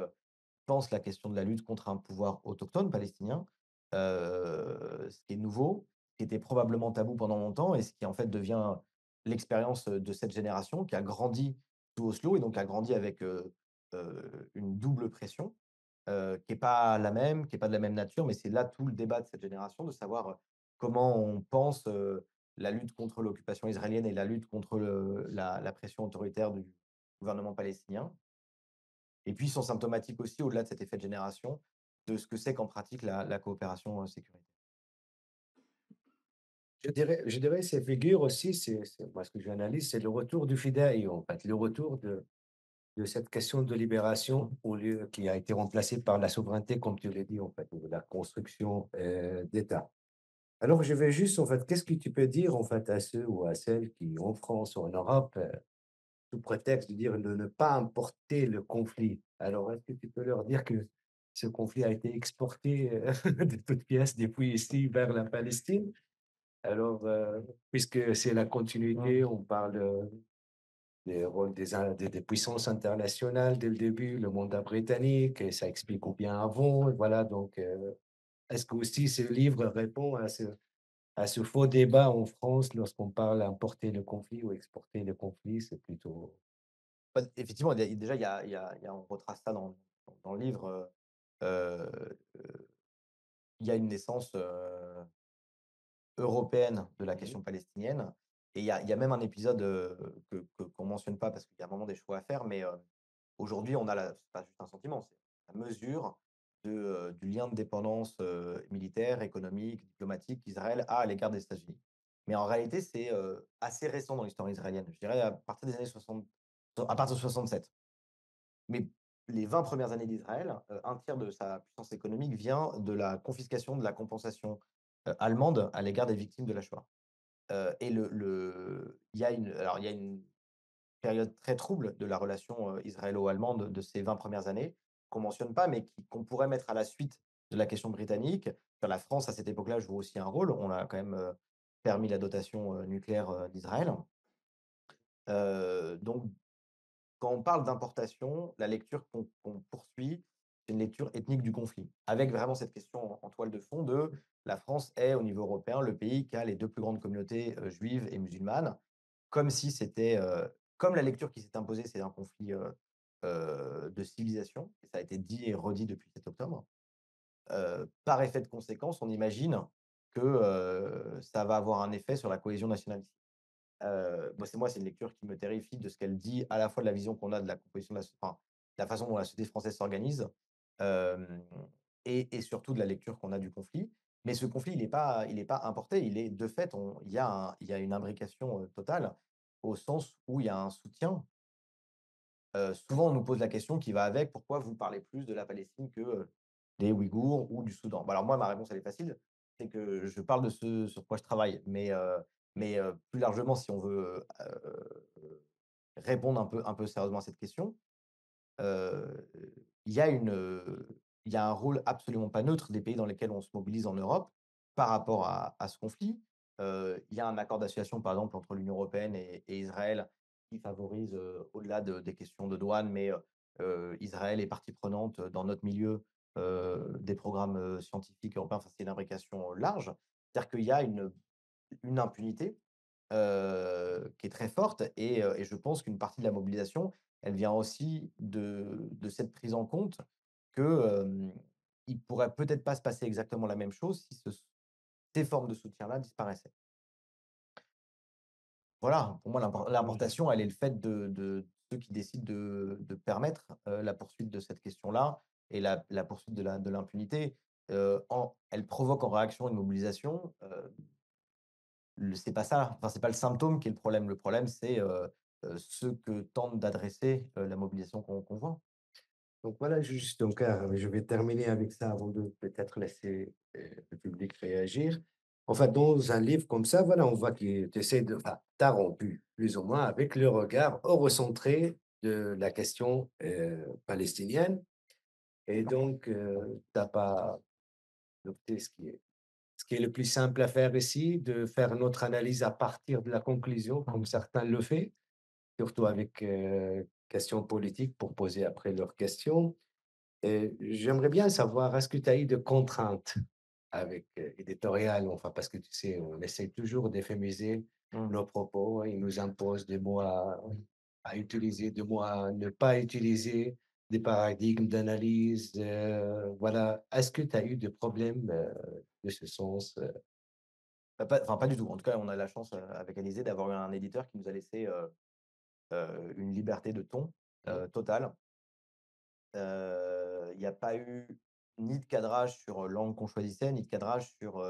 pense la question de la lutte contre un pouvoir autochtone palestinien, ce qui est nouveau, qui était probablement tabou pendant longtemps et ce qui en fait devient l'expérience, de cette génération qui a grandi sous Oslo et donc a grandi avec, une double pression, qui est pas la même, qui est pas de la même nature, mais c'est là tout le débat de cette génération, de savoir, comment on pense, la lutte contre l'occupation israélienne et la lutte contre la pression autoritaire du gouvernement palestinien. Et puis, ils sont symptomatiques aussi, au-delà de cet effet de génération, de ce que c'est qu'en pratique la coopération, sécuritaire. Je dirais ces figures aussi, moi ce que j'analyse, c'est le retour du fidèle, en fait, le retour de cette question de libération au lieu qui a été remplacée par la souveraineté, comme tu l'as dit, en fait, ou la construction d'État. Alors, je vais juste, en fait, qu'est-ce que tu peux dire, en fait, à ceux ou à celles qui, en France ou en Europe, sous prétexte de dire de ne pas importer le conflit. Alors, est-ce que tu peux leur dire que ce conflit a été exporté de toutes pièces depuis ici vers la Palestine? Alors, puisque c'est la continuité, Mmh. on parle des rôles des puissances internationales dès le début, le mandat britannique, et ça explique ou bien avant. Et voilà, donc, est-ce que aussi ce livre répond à ce faux débat en France lorsqu'on parle importer le conflit ou exporter le conflit? C'est plutôt. Bah, effectivement, déjà, on retrace ça dans le livre, il y a une naissance, européenne de la Mhm. question palestinienne et il y a même un épisode, qu'on mentionne pas parce qu'il y a vraiment des choix à faire, mais, aujourd'hui, on a c'est pas juste un sentiment, c'est la mesure du lien de dépendance, militaire, économique, diplomatique qu'Israël a à l'égard des États-Unis. Mais en réalité, c'est, assez récent dans l'histoire israélienne. Je dirais à partir des années 60, à partir de 67. Mais les 20 premières années d'Israël, un tiers de sa puissance économique vient de la confiscation, de la compensation, allemande à l'égard des victimes de la Shoah. Et il y a une période très trouble de la relation, israélo-allemande de ces 20 premières années, qu'on mentionne pas, mais qu'on pourrait mettre à la suite de la question britannique. Enfin, la France, à cette époque-là, joue aussi un rôle. On a quand même, permis la dotation, nucléaire, d'Israël. Donc quand on parle d'importation, la lecture qu'on poursuit, c'est une lecture ethnique du conflit, avec vraiment cette question en toile de fond de la France est, au niveau européen, le pays qui a les 2 plus grandes communautés, juives et musulmanes, comme si c'était, comme la lecture qui s'est imposée, c'est un conflit, de civilisation et ça a été dit et redit depuis 7 octobre. Par effet de conséquence, on imagine que, ça va avoir un effet sur la cohésion nationale. C'est une lecture qui me terrifie de ce qu'elle dit, à la fois de la vision qu'on a de la composition de la façon dont la société française s'organise, hem et surtout de la lecture qu'on a du conflit. Mais ce conflit, il est pas importé, il est de fait, il y a une imbrication, totale, au sens où il y a un soutien. Souvent, on nous pose la question qui va avec: «Pourquoi vous parlez plus de la Palestine que, des Ouïghours ou du Soudan?» Bah, alors moi, ma réponse, elle est facile, c'est que je parle de ce sur quoi je travaille. Plus largement, si on veut, répondre un peu sérieusement à cette question, heu, il y a une, il y a un rôle absolument pas neutre des pays dans lesquels on se mobilise en Europe par rapport à ce conflit. Il y a un accord d'association, par exemple, entre l'Union européenne et Israël qui favorise, au-delà des questions de douane, mais Israël est partie prenante dans notre milieu des programmes scientifiques européens. Enfin, c'est une imbrication large. C'est-à-dire qu'il y a une impunité qui est très forte et je pense qu'une partie de la mobilisation, elle vient aussi de cette prise en compte que, il pourrait peut-être pas se passer exactement la même chose si ces formes de soutien-là disparaissaient. Voilà, pour moi, Moi, je l'importation, elle est le fait de ceux qui décident de permettre, la poursuite de cette question-là et la poursuite de l'impunité. Elle provoque en réaction une mobilisation, c'est pas ça, enfin, c'est pas le symptôme qui est le problème. Le problème, c'est, ce que tente d'adresser, la mobilisation qu'on voit. Donc voilà, juste donc, je vais terminer avec ça avant de peut-être laisser le public réagir. Enfin, dans un livre comme ça, voilà, on voit que tu essaies de, enfin, t'as rompu plus ou moins avec le regard eurocentré de la question palestinienne. Et donc, t'as pas adopté ce qui est le plus simple à faire ici, de faire notre analyse à partir de la conclusion, comme certains le font, surtout avec questions politiques pour poser après leurs questions. Et j'aimerais bien savoir, est-ce que tu as eu de contraintes avec éditorial, enfin, parce que tu sais, on essaie toujours d'éphémiser Mmh. nos propos, hein, ils nous imposent des mots à utiliser, des mots à ne pas utiliser, des paradigmes d'analyse. Voilà. Est-ce que tu as eu des problèmes de ce sens? Pas du tout. En tout cas, on a la chance, avec Alizé d'avoir eu un éditeur qui nous a laissé, une liberté de ton, Mmh. totale. Il y a pas eu ni de cadrage sur, l'angle qu'on choisissait, ni de cadrage sur,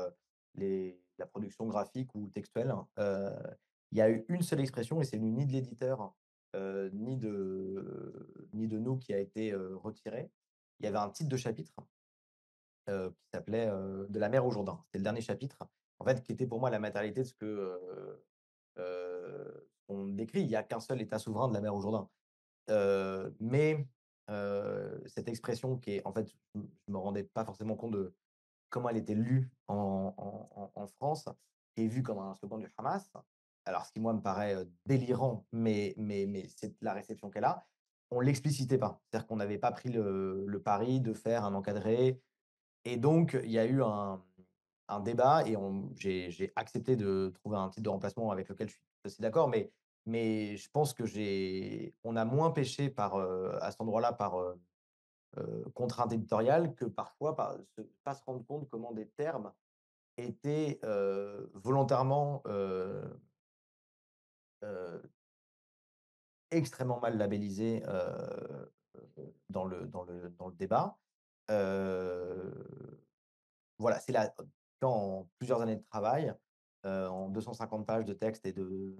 la production graphique ou textuelle. Il y a eu une seule expression et c'est venu ni de l'éditeur, ni de nous qui a été, retiré. Il y avait un titre de chapitre, qui s'appelait, «De la mer au Jourdain». C'était le dernier chapitre, en fait, qui était pour moi la matérialité de ce que, on décrit. Il y a qu'un seul État souverain de la mer au Jourdain. Mais cette expression qui est en fait, je me rendais pas forcément compte de comment elle était lue en France et vue comme un slogan du Hamas. Alors ce qui moi me paraît, délirant, mais c'est la réception qu'elle a. On l'explicitait pas. C'est-à-dire qu'on n'avait pas pris le pari de faire un encadré et donc il y a eu un débat et j'ai accepté de trouver un titre de remplacement avec lequel je suis assez d'accord, mais je pense que on a moins pêché à cet endroit-là par, contrainte éditoriale que parfois pas se rendre compte comment des termes étaient, volontairement, heu, extrêmement mal labellisés, dans le débat. Heu Voilà, c'est la dans plusieurs années de travail, en 250 pages de texte et de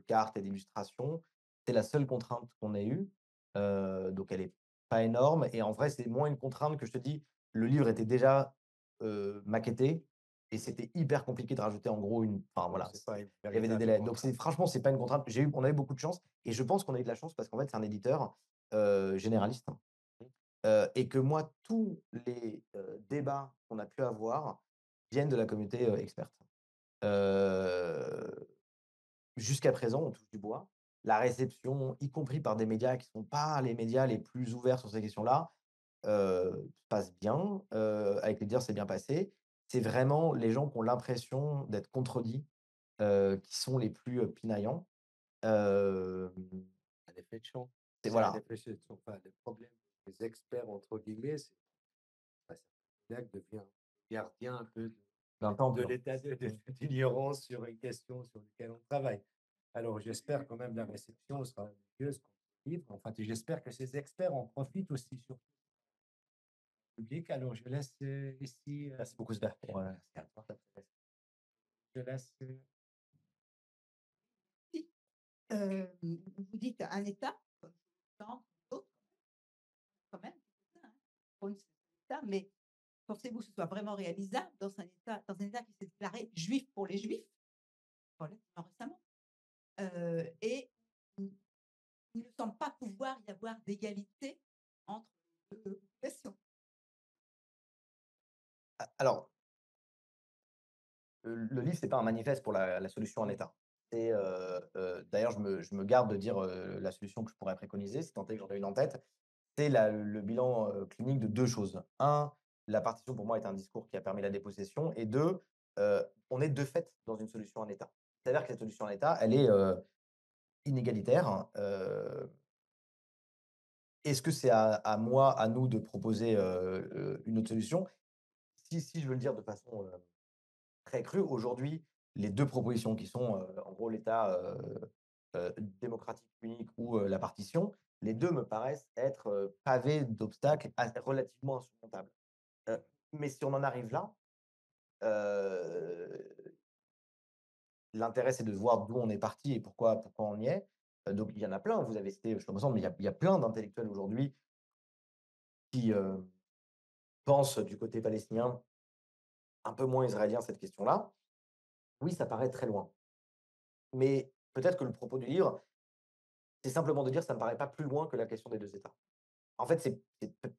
cartes et d'illustrations, c'est la seule contrainte qu'on ait eue, donc elle est pas énorme et en vrai, c'est moins une contrainte que je te dis, le livre était déjà, maquetté et c'était hyper compliqué de rajouter en gros enfin Donc, voilà, c'est pas une il y avait des véritable délais. Donc contrainte. franchement, c'est pas une contrainte. On a eu beaucoup de chance et je pense qu'on a eu de la chance parce qu'en fait, c'est un éditeur, généraliste. Et que moi, tous les, débats qu'on a pu avoir viennent de la communauté, experte. Heu, Jusqu'à présent, on touche du bois. La réception, y compris par des médias qui ne sont pas les médias les plus ouverts sur ces questions-là, passe bien. Avec les dires, c'est bien passé. C'est vraiment les gens qui ont l'impression d'être contredits, qui sont les plus, pinaillants. Hem, Un effet de champ. c'est C'est un voilà, effet de champ. Enfin, le problème des experts, entre guillemets, c'est que ça devient gardien un peu d'un de temple. l'état Mmh. d'ignorance sur une question sur laquelle on travaille. Alors, j'espère quand même la réception sera mieux qu'on livre. Enfin, j'espère que ces experts en profitent aussi sur le public. Alors, je laisse ici. Merci beaucoup Sber pour, Merci à toi. Je laisse. Si, vous dites un État, tant d'autres quand même, c'est ça, hein, pour une État, mais pensez-vous que ce soit vraiment réalisable dans un État qui s'est déclaré juif pour les Juifs, relativement récemment, et il ne semble pas pouvoir y avoir d'égalité entre les 2 populations. alors le livre, c'est pas un manifeste pour la solution en état. C'est, d'ailleurs, je me garde de dire, la solution que je pourrais préconiser, si tant est que j'en ai une en tête. C'est le bilan, clinique de 2 choses. Un, la partition pour moi est un discours qui a permis la dépossession et 2, on est de fait dans une solution en état. C'est-à-dire que cette solution en état, elle est, inégalitaire, hein. Est-ce que c'est à moi, à nous de proposer, une autre solution? Si je veux le dire de façon, très crue, aujourd'hui, les 2 propositions qui sont, en gros l'État, démocratique unique ou, la partition, les 2 me paraissent être, pavés d'obstacles relativement insurmontables. Heu, mais si on en arrive là, heu, l'intérêt c'est de voir d'où on est parti et pourquoi on y est. Donc il y en a plein, vous avez cité Shlomo Sand, mais il y a plein d'intellectuels aujourd'hui qui, pensent du côté palestinien un peu moins israélien cette question-là. Oui, ça paraît très loin. Mais peut-être que le propos du livre, c'est simplement de dire: «Ça me paraît pas plus loin que la question des 2 États». En fait, c'est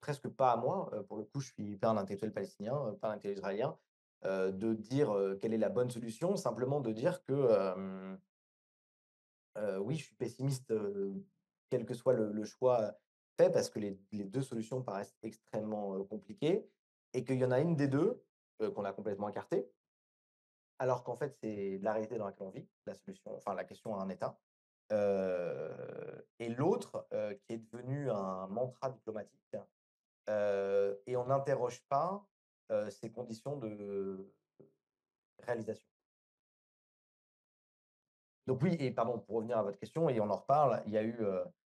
presque pas à moi, pour le coup, je suis pas un intellectuel palestinien, pas un intellectuel israélien, de dire, quelle est la bonne solution. Simplement de dire que, oui, je suis pessimiste, quel que soit le choix fait parce que les 2 solutions paraissent extrêmement, compliquées et qu'il y en a une des 2 qu'on a complètement écartée, alors qu'en fait, c'est la réalité dans laquelle on vit, la solution enfin la question à un État. Et l'autre, qui est devenu un mantra diplomatique, et on n'interroge pas, ses conditions de réalisation. Donc oui et pardon, pour revenir à votre question et on en reparle, il y a eu,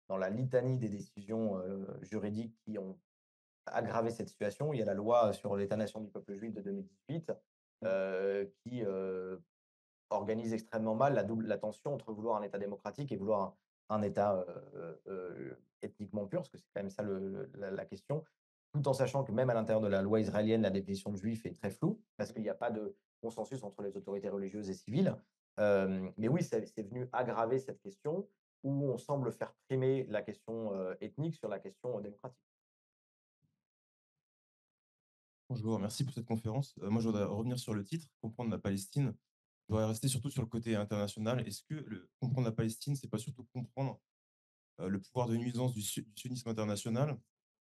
dans la litanie des décisions, juridiques qui ont aggravé cette situation, il y a la loi sur l'État-nation du peuple juif de 2018, qui, organise extrêmement mal la tension entre vouloir un État démocratique et vouloir un État, ethniquement pur, parce que c'est quand même ça la question, tout en sachant que même à l'intérieur de la loi israélienne, la définition de juif est très floue, parce qu'il n'y a pas de consensus entre les autorités religieuses et civiles. Mais oui, c'est venu aggraver cette question où on semble faire primer la question, ethnique sur la question, démocratique. Je vous remercie pour cette conférence. Moi, je voudrais revenir sur le titre, Comprendre la Palestine. Je voudrais rester surtout sur le côté international. Est-ce que comprendre la Palestine, c'est pas surtout comprendre le pouvoir de nuisance du sionisme international,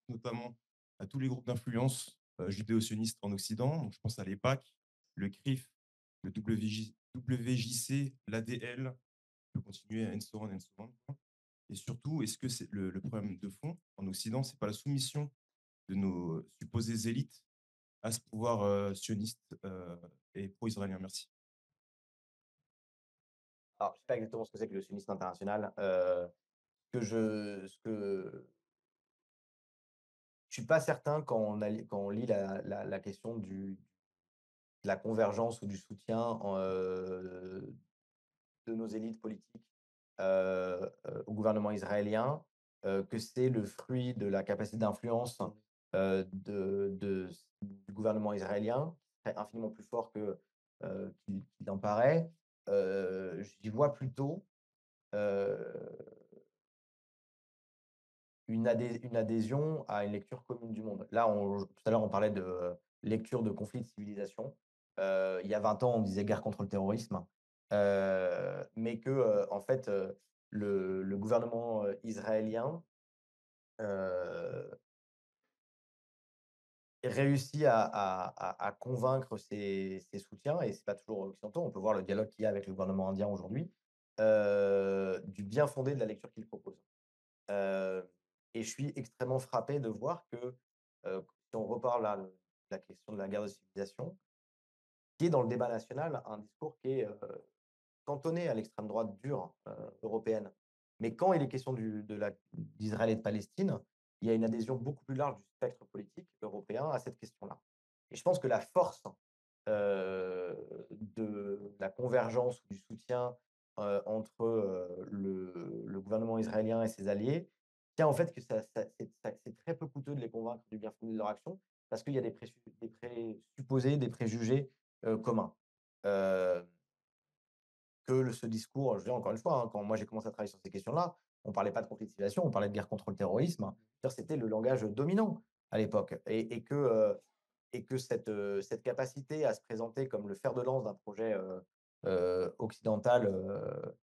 notamment à tous les groupes d'influence judéo-sionistes en Occident? Donc, je pense à l'EPAC, le CRIF, le WJC, l'ADL, je peux continuer, and so on, and so on. Et surtout, est-ce que c'est le problème de fond en Occident, c'est pas la soumission de nos supposées élites à ce pouvoir sioniste et pro-israélien? Merci. Alors, je ne sais pas exactement ce que c'est que le sionisme international, ce que je suis pas certain quand on lit la question de la convergence ou du soutien de nos élites politiques, au gouvernement israélien, que c'est le fruit de la capacité d'influence, du gouvernement israélien, qui serait infiniment plus fort qu'il en paraît. J'y vois plutôt, heu, une adhésion à une lecture commune du monde. Là, tout à l'heure, on parlait de lecture de conflits de civilisation. Il y a 20 ans, on disait guerre contre le terrorisme, mais que, en fait, le gouvernement, israélien, heu, réussit à convaincre ses soutiens et c'est pas toujours occidentaux. On peut voir le dialogue qu'il y a avec le gouvernement indien aujourd'hui, du bien fondé de la lecture qu'il propose. Heu et je suis extrêmement frappé de voir que, si on reparle là, de la question de la guerre de civilisation, qui est dans le débat national un discours qui est, cantonné à l'extrême droite dure, européenne. Mais quand il est question d'Israël et de Palestine, il y a une adhésion beaucoup plus large du spectre politique européen à cette question-là. Et je pense que la force, de la convergence ou du soutien, entre, le gouvernement israélien et ses alliés, tient en fait que c'est très peu coûteux de les convaincre du bien-fondé de leur action, parce qu'il y a des présupposés, des préjugés, communs. Heu ce discours, je veux dire encore une fois, hein, quand moi j'ai commencé à travailler sur ces questions-là, on ne parlait pas de conflit de civilisation, on parlait de guerre contre le terrorisme. C'est-à-dire, c'était le langage dominant à l'époque et que, et que cette capacité à se présenter comme le fer de lance d'un projet occidental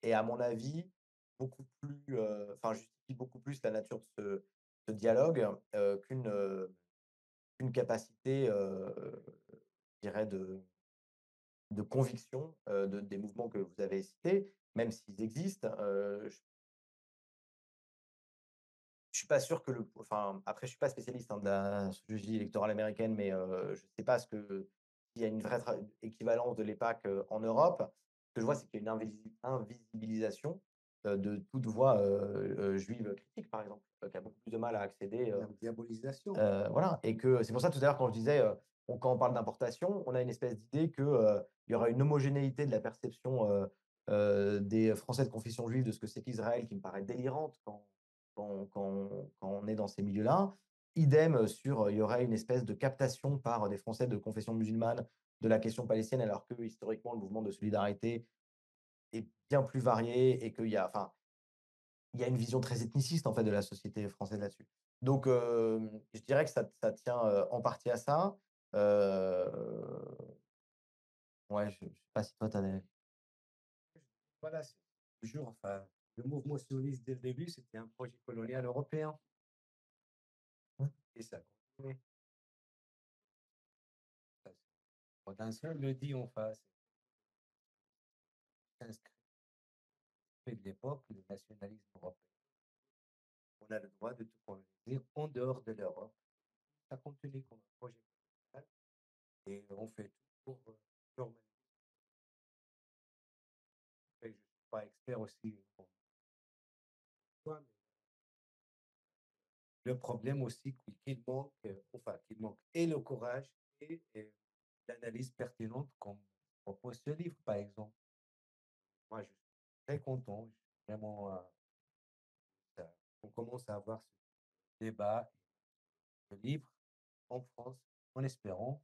est, à mon avis, beaucoup plus, enfin, justifie beaucoup plus la nature de ce dialogue qu'une capacité, je dirais, de conviction des mouvements que vous avez cités, même s'ils existent. Je suis pas sûr que enfin, après, je suis pas spécialiste, hein, de la sociologie électorale américaine, mais je sais pas s'il y a une vraie équivalence de l'EPAC en Europe. Ce que je vois, c'est qu'il y a une invisibilisation de toute voix juive critique, par exemple, qui a beaucoup plus de mal à accéder. La diabolisation. Voilà, et que c'est pour ça tout à l'heure quand je disais, quand on parle d'importation, on a une espèce d'idée que, il y aura une homogénéité de la perception, des Français de confession juive de ce que c'est qu'Israël qui me paraît délirante quand on est dans ces milieux-là. Idem sur, il y aurait une espèce de captation par des Français de confession musulmane de la question palestinienne, alors que historiquement le mouvement de solidarité est bien plus varié et qu'il y a enfin, il y a une vision très ethniciste, en fait, de la société française là-dessus. Donc, je dirais que ça tient, en partie à ça. Heu, ouais, je sais pas si toi tu as des Voilà, c'est toujours, enfin, le mouvement sioniste dès le début, c'était un projet colonial européen. Et ça continue. Quand un seul le dit en face, s'inscrit de l'époque, le nationalisme européen. On a le droit de tout coloniser en dehors de l'Europe. Ça continue comme un projet colonial et on fait tout pour normaliser. Je ne suis pas expert aussi en soi, mais le problème aussi qu'il manque, enfin, qu'il manque et le courage et l'analyse pertinente comme propose ce livre, par exemple. Moi, je suis très content, je suis vraiment, on commence à avoir ce débat, ce livre en France, en espérant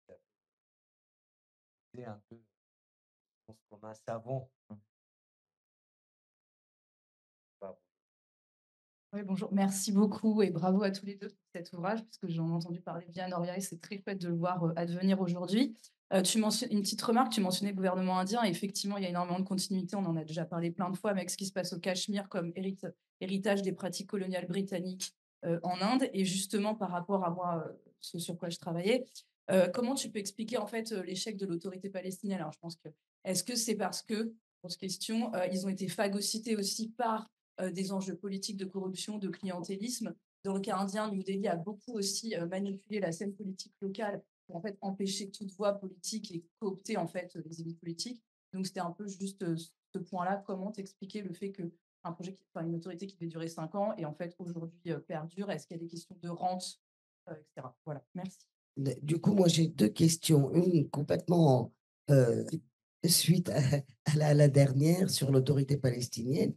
que ça fait un peu, je pense, comme un savon. Pas Oui, bonjour. Merci beaucoup et bravo à tous les deux pour cet ouvrage, parce que j'en ai entendu parler via Noria et c'est très chouette de le voir advenir aujourd'hui. Tu mentionnes une petite remarque, tu mentionnais le gouvernement indien et effectivement, il y a énormément de continuité, on en a déjà parlé plein de fois, mais avec ce qui se passe au Cachemire comme héritage des pratiques coloniales britanniques en Inde. Et justement, par rapport à moi, ce sur quoi je travaillais, comment tu peux expliquer en fait l'échec de l'autorité palestinienne? Alors, je pense que, est-ce que c'est parce que, pour cette question, ils ont été phagocytés aussi par des enjeux politiques de corruption, de clientélisme. Dans le cas indien, New Delhi a beaucoup aussi manipulé la scène politique locale pour en fait empêcher toute voix politique et coopter en fait les élites politiques. Donc c'était un peu juste ce point-là. Comment t'expliquer le fait que un projet, enfin une autorité qui devait durer 5 ans et en fait aujourd'hui perdure? Est-ce qu'il y a des questions de rente, etc. Voilà. Merci. Du coup, moi, j'ai deux questions. Une complètement suite à la dernière sur l'autorité palestinienne,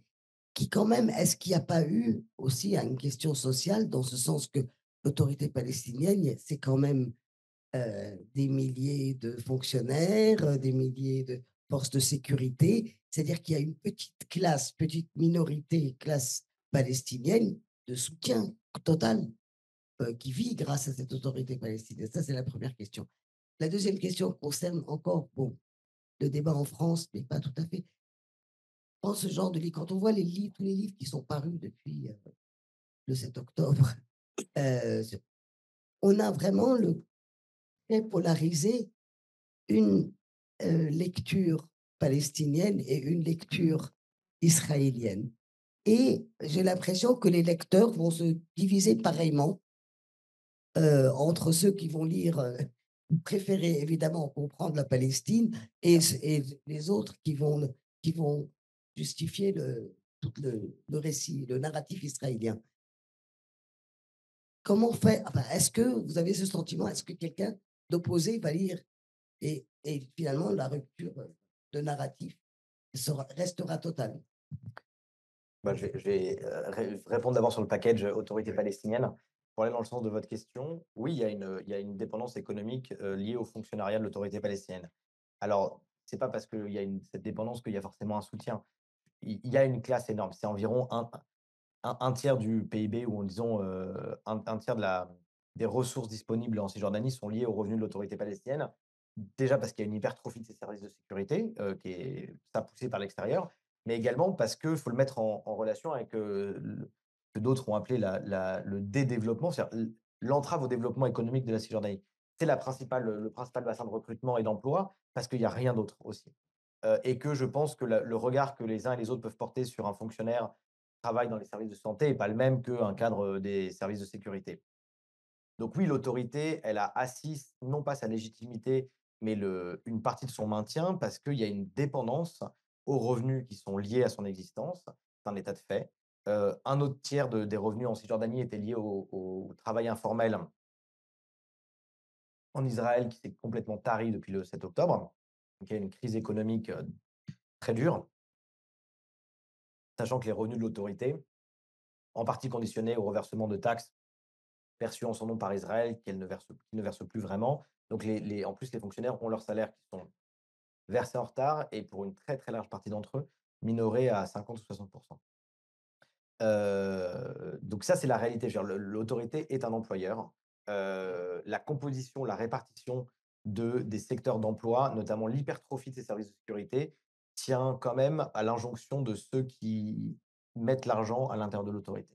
qui quand même, est-ce qu'il n'y a pas eu aussi une question sociale dans ce sens que l'autorité palestinienne, c'est quand même des milliers de fonctionnaires, des milliers de forces de sécurité, c'est-à-dire qu'il y a une petite minorité, classe palestinienne de soutien total qui vit grâce à cette autorité palestinienne. Ça, c'est la première question. La deuxième question concerne encore, bon, le débat en France, mais pas tout à fait. Dans ce genre de livre, quand on voit tous les livres qui sont parus depuis le 7 octobre, euh, on a vraiment le très polarisé une lecture palestinienne et une lecture israélienne. Et j'ai l'impression que les lecteurs vont se diviser pareillement entre ceux qui vont lire, préférer évidemment comprendre la Palestine et les autres qui vont justifier tout le récit, le narratif israélien. Comment faire enfin, est-ce que vous avez ce sentiment? Est-ce que quelqu'un d'opposé va lire et finalement la rupture de narratif restera totale? Bah, je vais répondre d'abord sur le package autorité palestinienne. Pour aller dans le sens de votre question, oui, il y a une dépendance économique liée au fonctionnariat de l'autorité palestinienne. Alors, c'est pas parce qu'il y a cette dépendance qu'il y a forcément un soutien. Il y a une classe énorme. C'est environ un tiers du PIB ou disons un tiers des ressources disponibles en Cisjordanie sont liées aux revenus de l'autorité palestinienne. Déjà parce qu'il y a une hypertrophie de ses services de sécurité, qui est ça poussée par l'extérieur, mais également parce qu'il faut le mettre en relation avec, que d'autres ont appelé le dédéveloppement, c'est-à-dire l'entrave au développement économique de la Cisjordanie. C'est le principal bassin de recrutement et d'emploi parce qu'il y a rien d'autre aussi. Et que je pense que le regard que les uns et les autres peuvent porter sur un fonctionnaire qui travaille dans les services de santé n'est pas le même qu'un cadre, des services de sécurité. Donc oui, l'autorité, elle a assis non pas sa légitimité, mais une partie de son maintien parce qu'il y a une dépendance aux revenus qui sont liés à son existence. C'est un état de fait. Un autre tiers des revenus en Cisjordanie était lié au travail informel en Israël qui s'est complètement tari depuis le 7 octobre. Donc il y a une crise économique très dure, sachant que les revenus de l'autorité, en partie conditionnés au reversement de taxes perçues en son nom par Israël, qu'elle ne verse plus vraiment. Donc en plus, les fonctionnaires ont leurs salaires qui sont versés en retard et pour une très très large partie d'entre eux, minorés à 50 ou 60. Donc ça, c'est la réalité. Je veux dire, l'autorité est un employeur. La composition, la répartition des secteurs d'emploi, notamment l'hypertrophie de ces services de sécurité, tient quand même à l'injonction de ceux qui mettent l'argent à l'intérieur de l'autorité.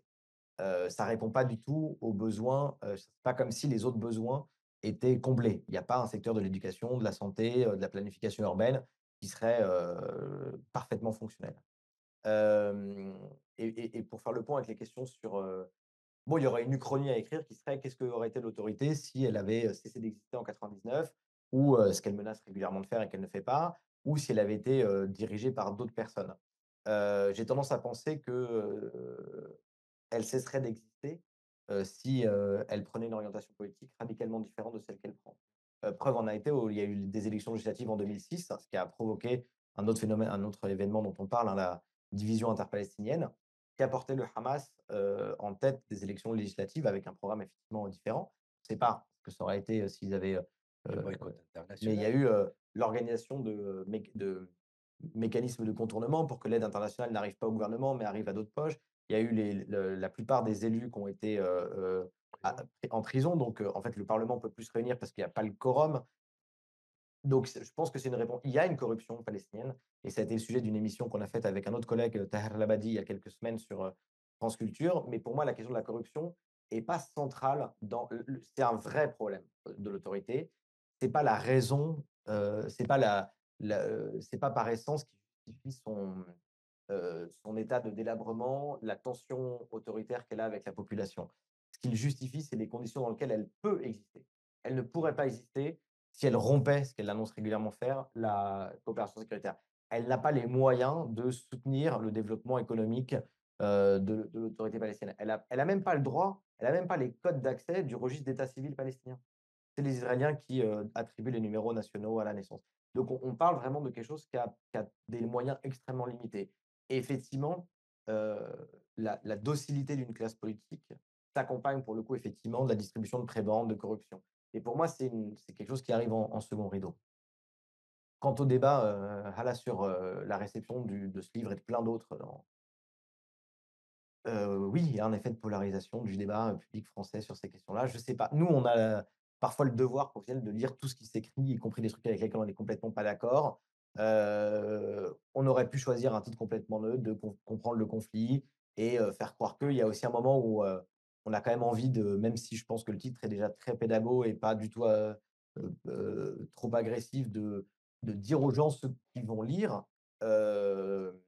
Ça répond pas du tout aux besoins, c'est pas comme si les autres besoins étaient comblés. Il n'y a pas un secteur de l'éducation, de la santé, de la planification urbaine qui serait, parfaitement fonctionnel. Et pour faire le point avec les questions sur, bon, il y aurait une uchronie à écrire qui serait: qu'est-ce qu'aurait été l'autorité si elle avait, cessé d'exister en 99 ou, ce qu'elle menace régulièrement de faire et qu'elle ne fait pas, ou si elle avait été, dirigée par d'autres personnes. J'ai tendance à penser que, elle cesserait d'exister, si, elle prenait une orientation politique radicalement différente de celle qu'elle prend. Preuve en a été où il y a eu des élections législatives en 2006, ce qui a provoqué un autre événement dont on parle, hein, la division interpalestinienne, qui a porté le Hamas, en tête des élections législatives avec un programme effectivement différent. Je ne sais pas ce que ça aurait été, s'ils avaient, Le heu, boycott mais il y a international. eu, l'organisation de mécanismes de contournement pour que l'aide internationale n'arrive pas au gouvernement, mais arrive à d'autres poches. Il y a eu la plupart des élus qui ont été, en prison, donc en fait, le parlement ne peut plus se réunir parce qu'il y a pas le quorum. Donc je pense que c'est une réponse. Il y a une corruption palestinienne et ça a été le sujet d'une émission qu'on a faite avec un autre collègue, Taher Labadi, il y a quelques semaines sur, France Culture. Mais pour moi, la question de la corruption est pas centrale dans c'est un vrai problème, de l'autorité. C'est pas la raison, c'est pas c'est pas par essence qui justifie son état de délabrement, la tension autoritaire qu'elle a avec la population. Ce qui le justifie, c'est les conditions dans lesquelles elle peut exister. Elle ne pourrait pas exister si elle rompait, ce qu'elle annonce régulièrement faire, la coopération sécuritaire. Elle n'a pas les moyens de soutenir le développement économique, de l'autorité palestinienne. Elle a même pas le droit, elle a même pas les codes d'accès du registre d'état civil palestinien. C'est les Israéliens qui, attribuent les numéros nationaux à la naissance. Donc on parle vraiment de quelque chose qui a des moyens extrêmement limités. Et effectivement, heu, la docilité d'une classe politique s'accompagne pour le coup effectivement de la distribution de prébendes, de corruption. Et pour moi, c'est quelque chose qui arrive en second rideau. Quant au débat, Hala, sur, la réception de ce livre et de plein d'autres oui, il y a un effet de polarisation du débat, public français sur ces questions-là. Je sais pas. Nous, on a parfois le devoir professionnel de lire tout ce qui s'écrit, y compris des trucs avec lesquels on est complètement pas d'accord. On aurait pu choisir un titre complètement neutre, de comprendre le conflit et faire croire qu'il y a aussi un moment où, on a quand même envie de, même si je pense que le titre est déjà très pédago et pas du tout, trop agressif, de dire aux gens ce qu'ils vont lire. Heu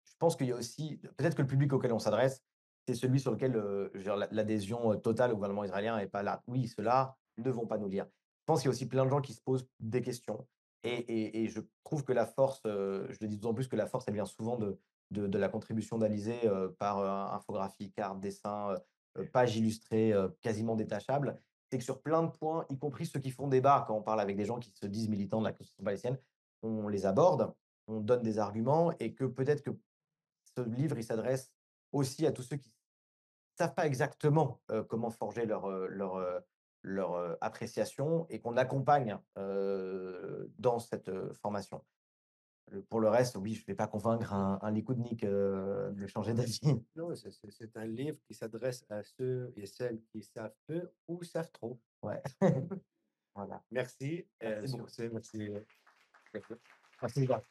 je pense qu'il y a aussi peut-être que le public auquel on s'adresse, c'est celui sur lequel, je veux dire l'adhésion, totale au gouvernement israélien est pas là. Oui, ceux-là ne vont pas nous lire. Je pense qu'il y a aussi plein de gens qui se posent des questions et je trouve que la force, je le dis d'autant plus que la force, elle vient souvent de la contribution d'Alizé, par, infographie, cartes, dessins, pages illustrées, quasiment détachables. C'est que sur plein de points, y compris ceux qui font débat, quand on parle avec des gens qui se disent militants de la construction palestinienne, on les aborde, on donne des arguments et que peut-être que ce livre, il s'adresse aussi à tous ceux qui ne savent pas exactement, comment forger leur appréciation et qu'on accompagne, dans cette, formation. Pour le reste, oui, je ne vais pas convaincre un Likoudnik de changer d'avis. Non, c'est un livre qui s'adresse à ceux et celles qui savent peu ou savent trop. Ouais. Voilà. Merci Merci beaucoup. sur ce, merci. Merci, les gars.